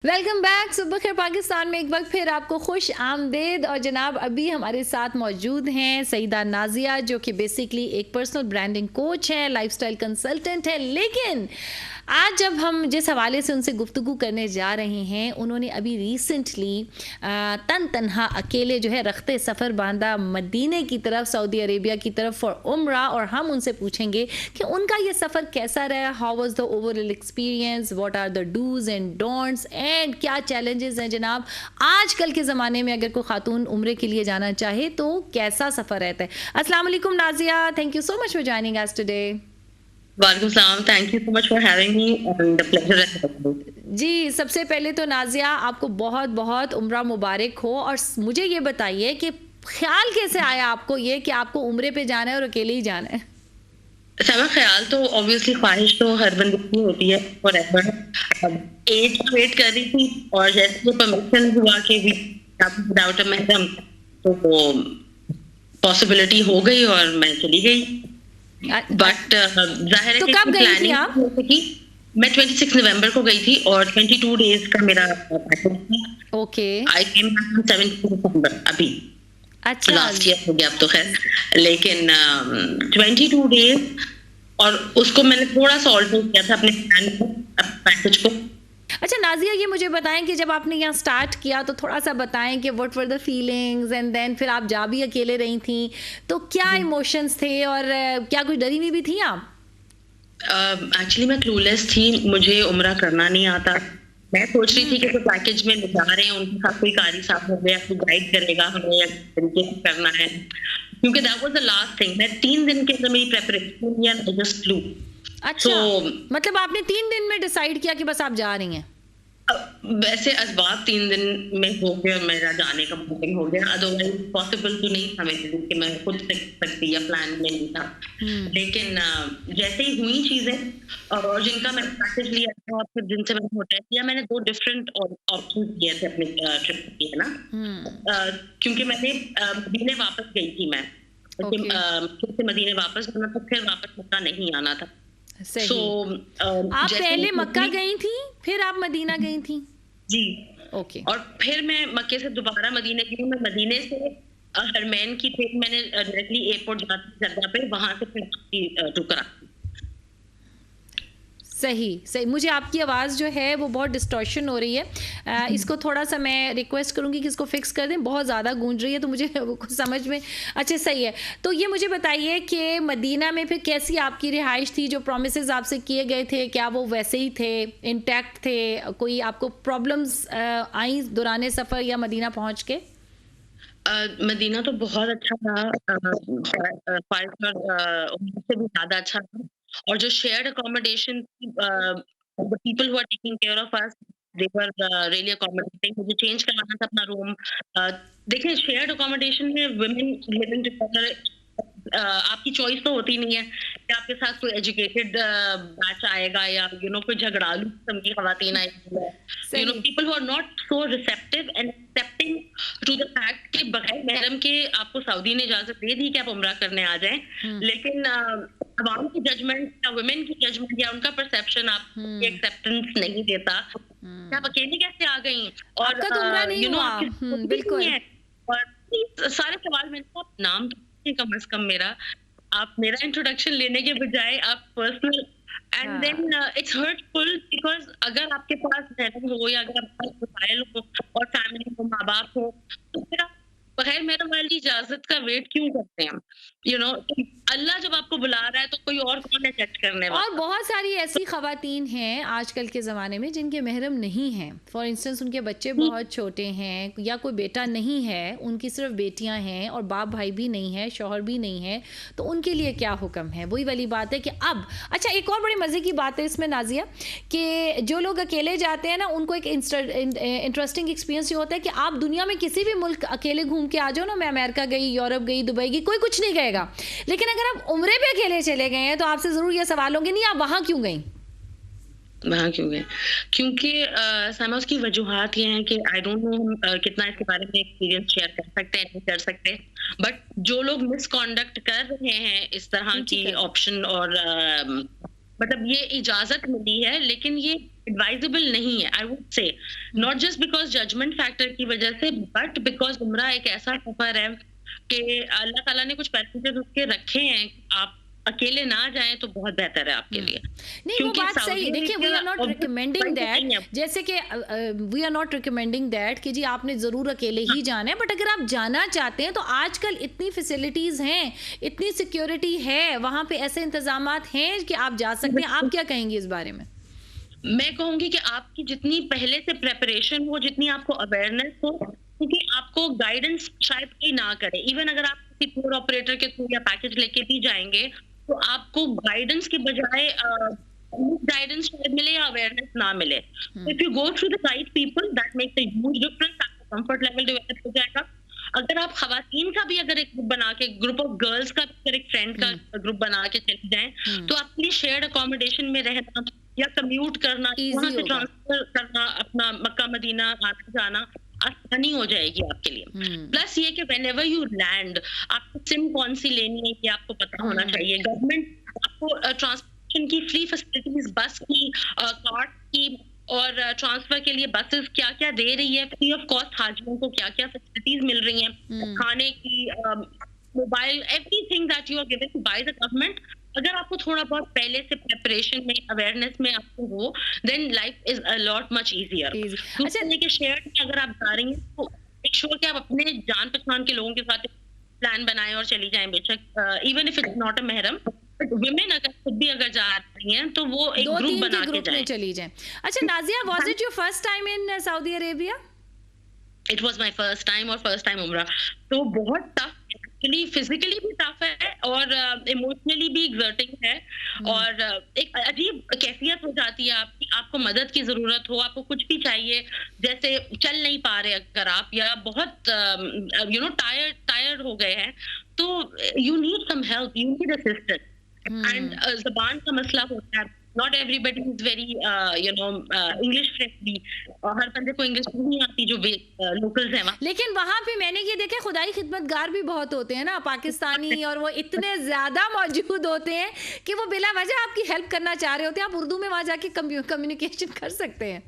Welcome back. सुबह खैर पाकिस्तान में एक बार फिर आपको खुश आमदेद. और जनाब अभी हमारे साथ मौजूद हैं सईदा नाजिया जो कि बेसिकली एक पर्सनल ब्रांडिंग कोच है, लाइफस्टाइल कंसल्टेंट है. लेकिन आज जब हम जिस हवाले से उनसे गुफ्तगू करने जा रहे हैं, उन्होंने अभी रिसेंटली तन तनहा अकेले जो है रखते सफ़र बांधा मदीने की तरफ, सऊदी अरेबिया की तरफ फॉर उम्रा. और हम उनसे पूछेंगे कि उनका ये सफ़र कैसा रहा, how was the overall experience, what are the dos and don'ts and क्या चैलेंजेस हैं जनाब आजकल के ज़माने में अगर कोई खातून उम्रे के लिए जाना चाहे तो कैसा सफ़र रहता है. अस्सलाम वालेकुम Nazia. Thank you so much for joining us today. वालेकुम सलाम. Thank you so much for having me and the pleasure is. जी, सबसे पहले तो नाजिया आपको बहुत बहुत उम्रा मुबारक हो. और मुझे ये बताइए कि ख्याल कैसे आया आपको ये कि आपको उम्रे पे जाना है और अकेले ही जाना है. अच्छा, ख्याल तो ऑब्वियसली ख्वाहिश तो हर बंदे की होती है फॉर एवर. एज वेट कर रही थी और जैसे परमिशन हुआ कि विदाउट अ महरम तो वो पॉसिबिलिटी हो गई और मैं चली गई. बट जाहिर है तो कब गई थी आप? मैं 26 नवंबर को गई थी और 22 डेज का मेरा पैकेज था. ओके. आई केम बैक 17 दिसंबर. अभी अच्छा, लास्ट ईयर हो गया अब तो खैर, लेकिन 22 डेज और उसको मैंने थोड़ा सा ऑल्टर किया था अपने प्लान को, पैकेज को. अच्छा नाजिया, ये मुझे बताएं कि जब आपने यहाँ स्टार्ट किया तो थोड़ा सा बताएं कि what were the feelings and then फिर आप जा भी अकेले रही थी तो क्या इमोशंस थे और क्या कोई डरी हुई भी थी आप? एक्चुअली मैं क्लूलेस थी, मुझे उम्रा करना नहीं आता. मैं सोच रही थी कि तो पैकेज में ले जा रहे हैं उनके साथ कोई कारी साहब हो गया, कोई गाइड करेगा हमें या तरीके से करना है, क्योंकि that was the last thing. मैं 3 दिन के अंदर मेरी प्रेपरेशन या जस्ट फ्लू. अच्छा, मतलब आपने 3 दिन में डिसाइड किया कि बस आप जा रही हैं? वैसे असबाब 3 दिन में हो गया, मेरा जाने का बुकिंग हो गया, अदरवाइज पॉसिबल तो नहीं था मेरे लिए कि मैं खुद से कर सकती या प्लान में नहीं था। लेकिन जैसे ही हुई चीजें और जिनका मैंने पैकेज लिया था और फिर जिनसे मैंने होटल लिया, मैंने 2 डिफरेंट ऑप्शन किए थे अपने ट्रिप के लिए ना। क्योंकि मैंने मदीने वापस गई थी मैं, फिर से मदीने वापस जाना था, फिर वापस मक्का नहीं आना था। सही। So, आप जैसे पहले ही मक्का निकली- गई थी, फिर आप मदीना गई थी? जी, ओके। और फिर मैं मक्के से दोबारा मदीने गई। मैं मदीने से हरमैन की ट्रेन मैंने डायरेक्टली एयरपोर्ट जाती जगह पे, वहां से फिर टुकरा। सही सही। मुझे आपकी आवाज़ जो है वो बहुत डिस्टॉर्शन हो रही है, इसको थोड़ा सा मैं रिक्वेस्ट करूंगी कि इसको फिक्स कर दें, बहुत ज़्यादा गूंज रही है तो मुझे कुछ समझ में। अच्छा सही है। तो ये मुझे बताइए कि मदीना में फिर कैसी आपकी रिहाइश थी? जो प्रोमिसेस आपसे किए गए थे क्या वो वैसे ही थे, इंटैक्ट थे? कोई आपको प्रॉब्लम्स आई दौरान सफ़र या मदीना पहुँच के? मदीना तो बहुत अच्छा था, 5 स्टार से भी ज़्यादा अच्छा था। और जो shared accommodation the people who are taking care of us, they were really accommodating. मुझे चेंज करवाना था अपना रूम। देखिए, शेयर्ड अकोमोडेशन में वुमेन लिविंग टुगेदर, आपकी चॉइस तो होती नहीं है कि आपके साथ कोई एजुकेटेड बैच आएगा या कोई झगड़ालू किस्म की खवातीन आएगी। People who are not so receptive and accepting to the fact कि बगैर महरम के आपको सऊदी ने इजाजत दे दी कि आप उम्रा करने आ जाएं, लेकिन अवाम की जजमेंट या वुमेन की जजमेंट या उनका परसेप्शन आपकी एक्सेप्टेंस नहीं देता कि आप अकेली कैसे आ गई और आपका तो उम्रा नहीं हुआ। बिल्कुल। और सारे सवाल मैंने कहा, आप नाम कम से कम मेरा, आप मेरा इंट्रोडक्शन लेने के बजाय आप personal, and then it's hurtful because अगर आपके पास महरम हो या अगर आपके पास वसाइल हो और फैमिली हो, माँ बाप हो, तो फिर आप बगैर महरम वाली इजाजत का वेट क्यों करते हैं? अल्लाह जब आपको बुला रहा है तो कोई और कौन है चेक करने वाला? और बहुत सारी ऐसी खवातीन हैं आजकल के ज़माने में जिनके महरम नहीं हैं। फॉर इंस्टेंस उनके बच्चे बहुत छोटे हैं या कोई बेटा नहीं है, उनकी सिर्फ बेटियां हैं और बाप भाई भी नहीं है, शौहर भी नहीं है, तो उनके लिए क्या हुक्म है? वही वाली बात है कि अब अच्छा, एक और बड़ी मज़े की बात है इसमें नाजिया, कि जो लोग अकेले जाते हैं ना, उनको एक इंटरेस्टिंग एक्सपीरियंस ये होता है कि आप दुनिया में किसी भी मुल्क अकेले घूम के आ जाओ ना, मैं अमेरिका गई, यूरोप गई, दुबई गई, कोई कुछ नहीं कहेगा। लेकिन अगर आप उम्रे पे अकेले चले गए हैं तो आपसे जरूर ये सवाल होंगे, नहीं आप वहां क्यों गई? वहाँ क्यों गए? क्योंकि सामा उसकी वजूहात ये हैं कि आई डोंट नो हम कितना इसके बारे में एक्सपीरियंस शेयर कर सकते हैं, नहीं कर सकते, बट जो लोग मिसकॉन्डक्ट कर रहे हैं इस तरह की ऑप्शन, और मतलब ये इजाजत मिली है लेकिन ये एडवाइजेबल नहीं है, I would say, not just because judgement factor की वजह से, बट बिकॉज उम्रा एक ऐसा सफर है कि अल्लाह ताला ने कुछ पैसेंजर्स उसके रखे हैं, आप अकेले ना जाएं तो बहुत बेहतर है आपके लिए। नहीं वो बात सही। देखिए, we are not recommending that, जैसे कि we are not recommending that कि जी आपने ज़रूर अकेले ही जाना है, बट अगर आप जाना चाहते हैं तो आजकल इतनी फैसिलिटीज़ हैं, इतनी सिक्योरिटी है, वहाँ पे ऐसे इंतजामात हैं कि आप जा सकते हैं। आप क्या कहेंगे इस बारे में? मैं कहूँगी कि आपकी जितनी पहले से प्रेपरेशन हो, जितनी आपको अवेयरनेस हो, क्योंकि आपको गाइडेंस शायद कोई ना करे, इवन अगर आप किसी टूर ऑपरेटर के थ्रू या पैकेज लेके भी जाएंगे तो आपको गाइडेंस के बजाय गाइडेंस शायद मिले या अवेयरनेस ना मिले। If you go through the right people, that makes a huge difference, आपका कंफर्ट लेवल डेवलप हो जाएगा। अगर आप खवातीन का भी अगर एक ग्रुप बना के, ग्रुप ऑफ गर्ल्स का अगर एक फ्रेंड का ग्रुप बना के चली जाएं, तो आपके लिए शेयर्ड अकोमोडेशन में रहना या कम्यूट करना, वहां से ट्रांसफर करना, अपना मक्का मदीना आना जाना आसानी हो जाएगी आपके लिए। प्लस ये कि व्हेनेवर यू लैंड, आपको सिम कौन सी लेनी है ये आपको पता होना चाहिए। गवर्नमेंट आपको ट्रांसपोर्टेशन की फ्री फैसिलिटीज, बस की, कार्ड की, और ट्रांसफर के लिए बसेस क्या क्या दे रही है, फ्री ऑफ कॉस्ट हाजियों को क्या क्या फैसिलिटीज मिल रही हैं, खाने की, mobile, everything that you are given by the government. अगर आपको थोड़ा बहुत पहले से प्रिपरेशन में, अवेयरनेस में आपको हो, then life is a lot much easier. अच्छा, लेकिन शेयर में अगर आप जा रही हैं तो मेक श्योर कि आप अपने जान पहचान के लोगों के साथ प्लान बनाएं और चली जाएं, बेशक even if it's not a महरम, विमेन अगर खुद भी अगर जा रही हैं तो वो एक ग्रुप बना के जाएं, चली जाएं। अच्छा Nazia, was it your first time in Saudi Arabia? It was my first time और फर्स्ट टाइम उम्रा, तो बहुत टफ एक्चुअली फिजिकली भी टफ है और इमोशनली भी एग्जर्टिंग है और एक अजीब कैफियत हो जाती है आपकी, आपको मदद की जरूरत हो, आपको कुछ भी चाहिए, जैसे चल नहीं पा रहे अगर आप या बहुत टायर्ड हो गए हैं, तो you need some help, you need assistance and ज़बान का मसला होता है। Not everybody is very English friendly और हर बंदे को इंग्लिश नहीं आती जो लोकल्स हैं वहाँ। लेकिन वहां पे मैंने ये देखा खुदाई खिदमतगार भी बहुत होते हैं ना पाकिस्तानी, और वो इतने ज्यादा मौजूद होते हैं कि वो बिला वजह आपकी हेल्प करना चाह रहे होते हैं, आप उर्दू में वहां जाके कम्युनिकेशन कर सकते हैं।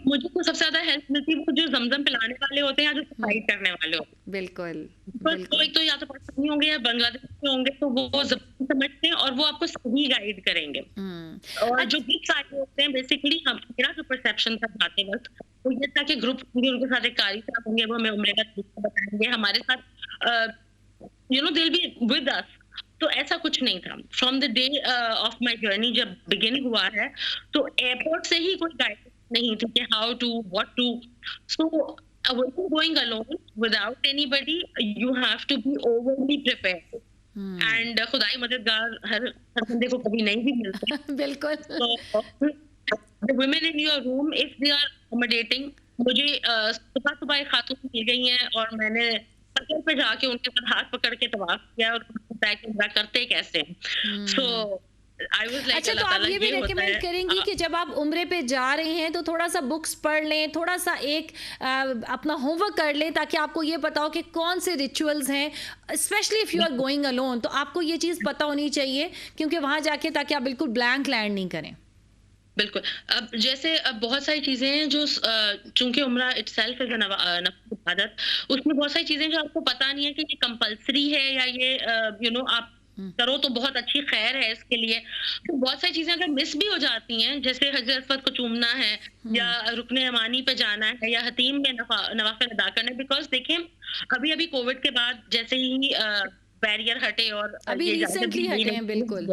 मुझे तो सबसे ज्यादा हेल्प मिलती है वो जो जमजम पिलाने वाले होते हैं या जो सफाई करने वाले होते हैं। बिल्कुल, बस कोई तो या तो पाकिस्तानी होंगे या बांग्लादेशी होंगे, तो वो जबान समझते हैं और वो आपको सही गाइड करेंगे। और जो ग्रुप्स आए होते हैं बेसिकली, मेरा जो परसेप्शन था जाते वक्त वो ये था कि ग्रुप होंगे, उनके साथ एक कारी साहब होंगे, वो हमें उम्रे का तरीका बताएंगे, हमारे साथ दिल बी विद अस। तो ऐसा कुछ नहीं था। From the day of my journey जब बिगिन हुआ है, तो एयरपोर्ट से ही कोई गाइडेंस नहीं थी कि how to what to. So going alone without anybody, you have to be overly prepared and खुदाई मददगार हर बंदे को कभी नहीं भी मिलते। बिल्कुल। The women in your room, if they are accommodating, मुझे सुबह एक खातून मिल गई हैं और मैंने पत्थर पे जाके उनके साथ हाथ पकड़ के तवाफ किया और बताया कि उम्रा करते कैसे हैं। So I was like, अच्छा, तो आप ये भी रेकमेंड करेंगी कि जब आप उम्रे पे जा रहे हैं तो थोड़ा सा बुक्स पढ़ लें, थोड़ा सा एक अपना होमवर्क कर लें, ताकि आपको ये पता हो कि कौन से रिचुअल्स हैं, specially if you are going alone, तो आपको ये चीज़ पता होनी चाहिए क्योंकि वहाँ जाके ताकि आप बिल्कुल ब्लैंक लैंड नहीं करें। बिल्कुल। अब जैसे अब बहुत सारी चीजें हैं जो चूंकि उम्रा इटसेल्फ इज एन इबादत, उसमें बहुत सारी चीजें जो आपको पता नहीं है कि ये कंपलसरी है या ये आप करो तो बहुत अच्छी खैर है इसके लिए। तो बहुत सारी चीजें अगर मिस भी हो जाती हैं, जैसे हजरत अस्वद को चूमना है या रुकने यमानी पे जाना है या हतीम में नवाफिल अदा करना है, बिकॉज देखें अभी कोविड के बाद जैसे ही बैरियर हटे और अभी रिसेंटली हटे हैं, बिल्कुल,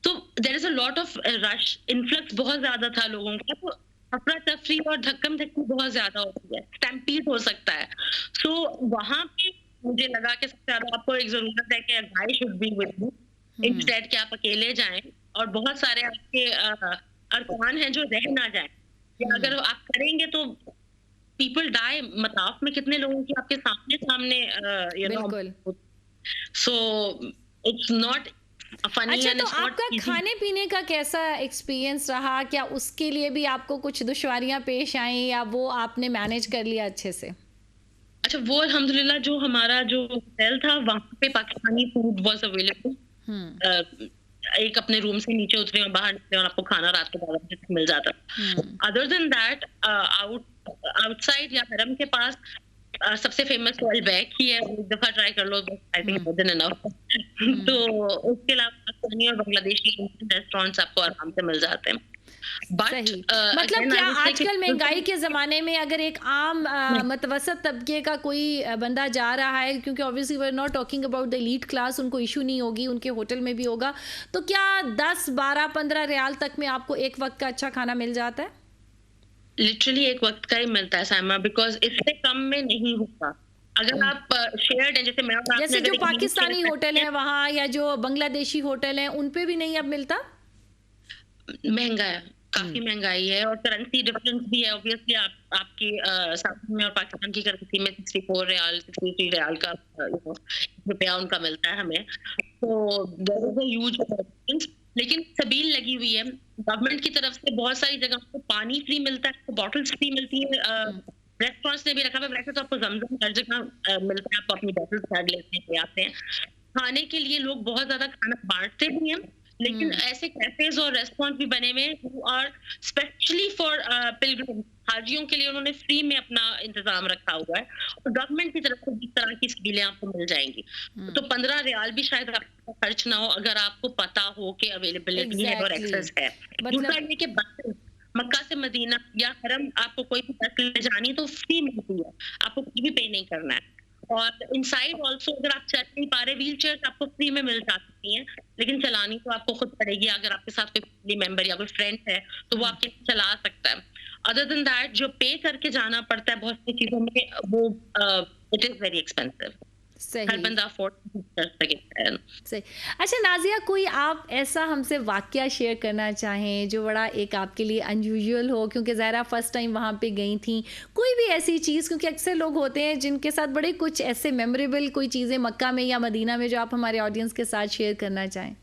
तो there is a lot of rush, influx बहुत ज्यादा था लोगों का, तो अफरा तफरी और धक्कम धक्की बहुत ज्यादा होती है, स्टैम्पीड हो सकता है। सो वहां पे मुझे लगा कि सबसे ज्यादा आपको एक जरूरत है कि a guy should be with you instead कि आप अकेले जाएं, और बहुत सारे आपके अरकान हैं जो रह ना जाएं, या अगर आप करेंगे तो पीपल डाई, मताफ में कितने लोगों की आपके सामने सो इट्स नॉट फनी। अच्छा, तो आपका खाने पीने का कैसा एक्सपीरियंस रहा? क्या उसके लिए भी आपको कुछ दुश्वारियां पेश आई या वो आपने मैनेज कर लिया अच्छे से? अच्छा, वो अल्हम्दुलिल्लाह जो हमारा जो होटल था वहाँ पे पाकिस्तानी फूड वाज अवेलेबल। एक अपने रूम से नीचे उतरे और बाहर निकले और आपको खाना रात के 12 बजे तक मिल जाता। अदर देन दैट आउटसाइड या हरम के पास सबसे फेमस तो अलबैक ही है, एक दफा ट्राई कर लो, I think more than enough. तो उसके अलावा पाकिस्तानी और बांग्लादेशी रेस्टोरेंट्स आपको आराम से मिल जाते हैं। सही। मतलब क्या आजकल महंगाई के ज़माने में अगर एक आम मतवसत तबके का कोई बंदा जा रहा है, क्योंकि obviously we are not talking about the elite class, उनको इशू नहीं होगी, उनके होटल में भी होगा, तो क्या 10, 12, 15 रियाल तक में आपको एक वक्त का अच्छा खाना मिल जाता है? लिटरली एक वक्त का ही मिलता है साइमा, बिकॉज इससे कम में नहीं होता। अगर आप शेयर्ड हैं, जैसे जो पाकिस्तानी होटल है वहाँ या जो बांग्लादेशी होटल है उन पे भी नहीं अब मिलता। महंगा है, काफी महंगाई है और करेंसी डिफरेंस भी है ऑब्वियसली। आपकी साउथ में और पाकिस्तान की करेंसी में 64 रियाल 63 रियाल का रुपया उनका मिलता है हमें, तो there is a huge difference. लेकिन सबील लगी हुई है गवर्नमेंट की तरफ से, बहुत सारी जगह को पानी फ्री मिलता है, बॉटल्स फ्री मिलती है, रेस्टोरेंट्स ने भी रखा है, वैसे तो आपको जमजम हर जगह मिलता है, आप अपनी बॉटल्स काट लेते हैं, आते हैं। खाने के लिए लोग बहुत ज्यादा खाना बांटते भी हैं, लेकिन ऐसे कैफेज और रेस्टोरेंट भी बने हुए who are specially for pilgrim, हाजियों के लिए उन्होंने फ्री में अपना इंतजाम रखा हुआ है, और गवर्नमेंट की तरफ से इस तरह की सबीलें आपको मिल जाएंगी। तो 15 रियाल भी शायद आपका खर्च ना हो अगर आपको पता हो कि अवेलेबिलिटी है और एक्सेस है। दूसरा ये कि मक्का से मदीना या हरम आपको कोई भी बस ले जानी तो फ्री मिलती है, आपको कुछ भी पे नहीं करना है। और इनसाइड ऑल्सो अगर आप चल नहीं पा रहे, व्हील चेयर आपको फ्री में मिल सकती हैं, लेकिन चलानी तो आपको खुद पड़ेगी। अगर आपके साथ कोई फैमिली मेंबर या कोई फ्रेंड है तो वो आपके चला सकता है। अदर देन दैट जो पे करके जाना पड़ता है बहुत सी चीजों में, वो इट इज वेरी एक्सपेंसिव। हर बंदा अफोर्ड कर सके। सही। अच्छा नाज़िया, कोई आप ऐसा हमसे वाक़या शेयर करना चाहें जो बड़ा एक आपके लिए अनयूजुअल हो, क्योंकि ज़ाहिर फर्स्ट टाइम वहाँ पे गई थी, कोई भी ऐसी चीज़, क्योंकि अक्सर लोग होते हैं जिनके साथ बड़े कुछ ऐसे मेमोरेबल कोई चीज़ें मक्का में या मदीना में जो आप हमारे ऑडियंस के साथ शेयर करना चाहें?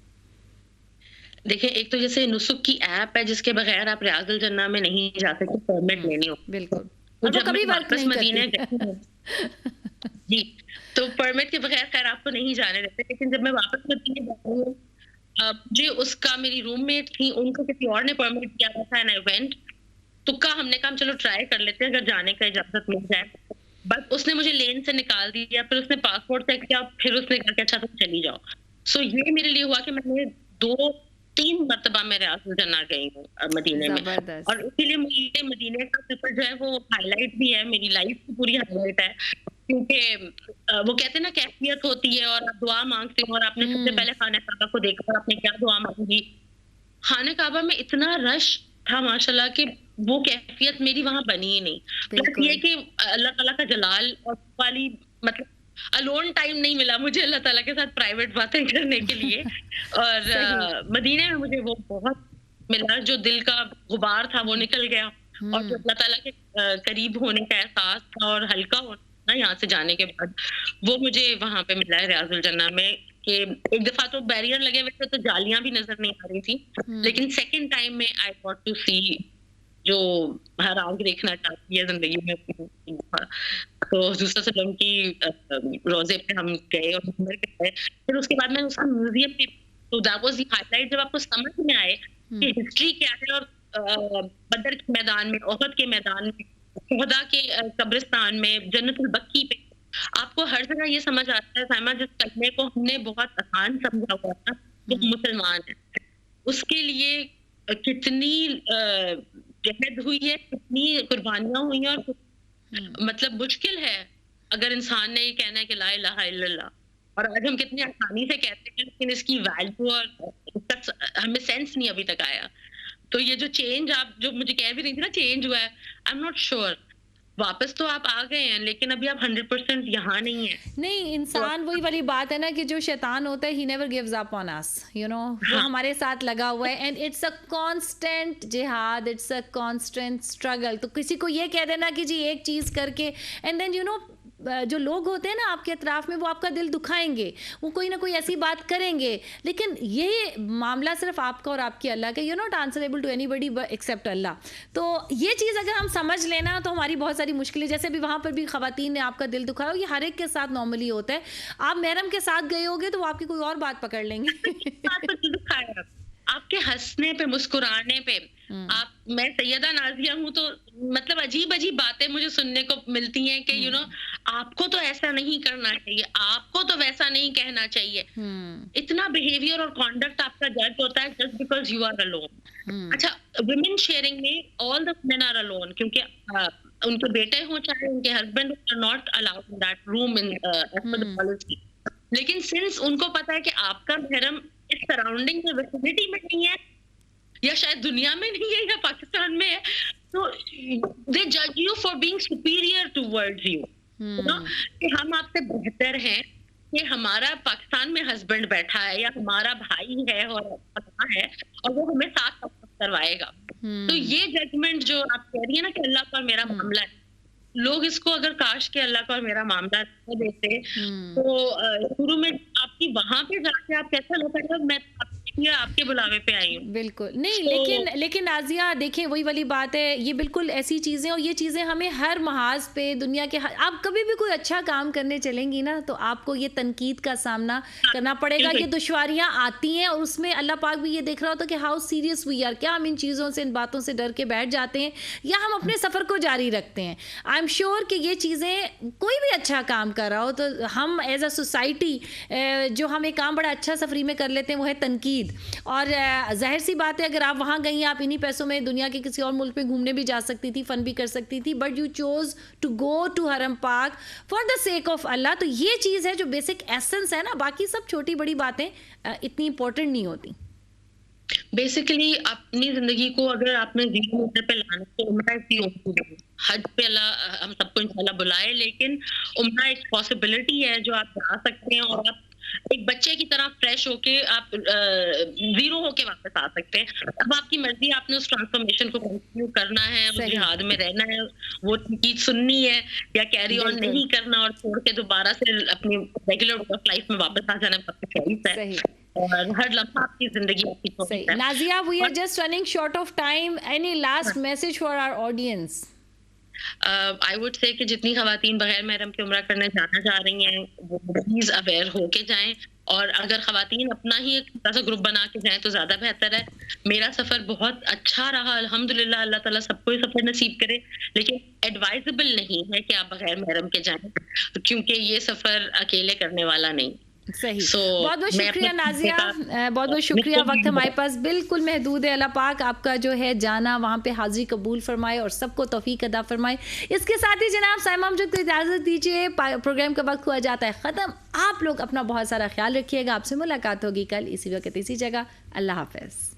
देखिए, एक तो जैसे नुसुक की ऐप है जिसके बगैर आप रियाजुल जन्नह में नहीं जा सकते, परमिट लेनी हो। बिल्कुल, तो और वो जब कभी मैं वर्क वापस नहीं मदीने करती। गई जी, तो परमिट के बगैर खैर आपको नहीं जाने देते, लेकिन जब मैं वापस मदीने जा रही हूँ, मुझे उसका, मेरी रूममेट थी, उनको किसी और ने परमिट किया हुआ था एंड आई वेंट। तुक्का हमने कहा चलो ट्राई कर लेते हैं अगर जाने का इजाजत मिल जाए। बट उसने मुझे लेन से निकाल दिया, फिर उसने पासपोर्ट चेक किया, फिर उसने कहा कि अच्छा तुम चली जाओ। सो ये मेरे लिए हुआ कि मैंने 2-3 मर्तबा मैं रियाजुल जन्नह गई हूँ मदीने में, ज़बरदस्त। और इसीलिए मुझे मदीने का सफर जो है वो हाईलाइट भी है, मेरी लाइफ की पूरी हाईलाइट है, क्योंकि वो कहते हैं ना कैफियत होती है और आप दुआ मांगते हो, और आपने सबसे पहले खाने काबा को देखा और आपने क्या दुआ मांगी। खाने काबा में इतना रश था माशाल्लाह कि वो कैफियत मेरी वहां बनी ही नहीं। प्लस बिल्कुल। ये कि अल्लाह ताला का जलाल और वाली, मतलब अलोन टाइम नहीं मिला मुझे अल्लाह ताला के साथ प्राइवेट बातें करने के लिए। और सही। मदीने में मुझे वो बहुत मिला, जो दिल का गुबार था वो निकल गया, और जो अल्लाह ताला के करीब होने का एहसास था और हल्का होना ना यहाँ से जाने के बाद, वो मुझे वहां पे मिला है रियाजुल जन्नह में। कि एक दफा तो बैरियर लगे हुए थे तो जालियां भी नजर नहीं आ रही थी, लेकिन सेकंड टाइम में आई गॉट टू सी जो हर आंख देखना चाहती है जिंदगी में। तो हज़ूर सल्लल्लाहु अलैहि वसल्लम की रोजे पे हम गए और घूमने के गए, फिर उसके बाद मैं उसका म्यूजियम भी, तो दैट वाज द हाईलाइट, जब आपको समझ में आए कि हिस्ट्री क्या है, और बदर के मैदान में, ओहद के मैदान में, शुहदा के कब्रिस्तान में, जन्नतुल बक्की पे, आपको हर जगह ये समझ आता है साइमा, जिस कलमे को हमने बहुत आसान समझा हुआ था कि हम मुसलमान हैं, उसके लिए कितनी जहद हुई है, कितनी कुर्बानियां हुई हैं, और मतलब मुश्किल है अगर इंसान ने ये कहना है कि ला इलाहा इल्लल्लाह, और आज हम कितनी आसानी से कहते हैं, लेकिन इसकी वैल्यू और इसका हमें सेंस नहीं अभी तक आया। तो ये जो चेंज आप जो मुझे कह भी रही थी ना चेंज हुआ है, आई एम नॉट श्योर, वापस तो आप आ गए हैं लेकिन अभी आप 100% यहाँ नहीं है। नहीं, इंसान वही वाली बात है ना कि जो शैतान होता है, he never gives up on us, you know, वो हमारे साथ लगा हुआ है, एंड इट्स अ कांस्टेंट जिहाद, इट्स अ कांस्टेंट स्ट्रगल। तो किसी को ये कह देना कि जी एक चीज़ करके, एंड देन यू नो जो लोग होते हैं ना आपके अतराफ में, वो आपका दिल दुखाएंगे, वो कोई ना कोई ऐसी बात करेंगे, लेकिन ये मामला सिर्फ आपका और आपके अल्लाह का, you not answerable to anybody except अल्लाह। तो ये चीज़ अगर हम समझ लेना तो हमारी बहुत सारी मुश्किलें, जैसे भी वहाँ पर भी खवातीन ने आपका दिल दुखाया, ये हर एक के साथ नॉर्मली होता है। आप महरम के साथ गए होगे तो वो आपकी कोई और बात पकड़ लेंगे। आपके हंसने पे, मुस्कुराने पे, आप, मैं सैयदा नाजिया हूँ तो मतलब अजीब अजीब बातें मुझे सुनने को मिलती हैं कि यू नो आपको तो ऐसा नहीं करना चाहिए, आपको तो वैसा नहीं कहना चाहिए। इतना बिहेवियर और कॉन्डक्ट आपका जज होता है just because you are alone. अच्छा, वुमेन शेयरिंग में all the women are alone, क्योंकि उनके बेटे हों चाहे उनके husband are not allowed in that room in as per the policy. लेकिन सिंस उनको पता है कि आपका महरम इस सराउंडिंग में, विसिनिटी में नहीं है, या शायद दुनिया में नहीं है या पाकिस्तान में है, तो दे जज you for being superior towards you, कि हम आपसे बेहतर हैं, कि हमारा पाकिस्तान में हस्बैंड बैठा है या हमारा भाई है और पता है और वो हमें साथ करवाएगा। तो ये जजमेंट जो आप कह रही है ना कि अल्लाह का मेरा मामला है, लोग इसको अगर काश के अल्लाह का मेरा मामला देते तो शुरू में आपकी वहां पे जाके आप कैसा लगता है, मैं आपके बुलावे पे आई हूँ। बिल्कुल नहीं, लेकिन नाजिया देखें, वही वाली बात है, ये बिल्कुल ऐसी चीज़ें, और ये चीज़ें हमें हर महाज पे दुनिया के आप कभी भी कोई अच्छा काम करने चलेंगी ना तो आपको ये तनकीद का सामना करना पड़ेगा कि दुश्वारियाँ आती हैं, और उसमें अल्लाह पाक भी ये देख रहा होता है कि हाउ सीरियस वी आर, क्या हम इन चीज़ों से, इन बातों से डर के बैठ जाते हैं या हम अपने सफ़र को जारी रखते हैं। आई एम श्योर कि ये चीज़ें, कोई भी अच्छा काम कर रहा हो तो हम एज अ सोसाइटी जो हम एक काम बड़ा अच्छा सफरी में कर लेते हैं वो है तनकीद। और जाहिर सी बात है, अगर आप वहाँ गई, आप इन्हीं पैसों में दुनिया के किसी और मुल्क में घूमने भी जा सकती थी, फ़न भी कर सकती थी, but you chose to go to Haram Pak for the sake of Allah. तो ये चीज़ है जो बेसिक एसेंस है ना, बाकी सब छोटी बड़ी बातें इतनी इंपॉर्टेंट नहीं होती। बेसिकली अपनी ज़िंदगी को अगर आपने 0 मीटर पे लाना है, तो उम्रा इज़ दी ओनली वे। हज पे अल्लाह हम सबको इंशाल्लाह बुलाए, लेकिन उम्रा एक पॉसिबिलिटी है जो आप जा सकते हैं, और आप एक बच्चे की तरह फ्रेश होके आप ज़ीरो होके वापस आ सकते हैं। अब आपकी मर्ज़ी, आपने उस ट्रांसफॉर्मेशन को कंटिन्यू करना है, उस सही। जिहाद में रहना है, वो चीज़ सुननी है, या कैरी ऑन बिल्कुल। नहीं करना और छोड़ के दोबारा से अपनी रेगुलर वर्क लाइफ में वापस आ जाना आपकी चॉइस है। सही और हर लम्हा आपकी ज़िंदगी आपकी चॉइस सही है। नाजिया, वी आर और just running short of time, any last message for our audience? I would say कि जितनी खवातीन बगैर महरम के उम्रा करने जाना चाह रही हैं, वो प्लीज अवेयर होके जाएं, और अगर खवातीन अपना ही एक छोटा सा ग्रुप बना के जाएं तो ज्यादा बेहतर है। मेरा सफर बहुत अच्छा रहा अल्हम्दुलिल्लाह, अल्लाह ताला सबको ये सफर नसीब करे, लेकिन एडवाइजेबल नहीं है कि आप बगैर महरम के जाएं, क्योंकि ये सफर अकेले करने वाला नहीं। सही। So, बहुत बहुत मैं शुक्रिया अपने नाजिया, का- बहुत बहुत शुक्रिया। बिल्कुल वक्त भी हमारे पास बिल्कुल महदूद है। अल्लाह पाक आपका जो है जाना वहाँ पे हाजिरी कबूल फरमाए और सबको तौफीक अदा फरमाए। इसके साथ ही जनाब साइमा अमजद को इजाज़त दीजिए, प्रोग्राम का वक्त हुआ जाता है ख़त्म। आप लोग अपना बहुत सारा ख्याल रखिएगा, आपसे मुलाकात होगी कल इसी वक्त इसी जगह। अल्लाह हाफ़िज़।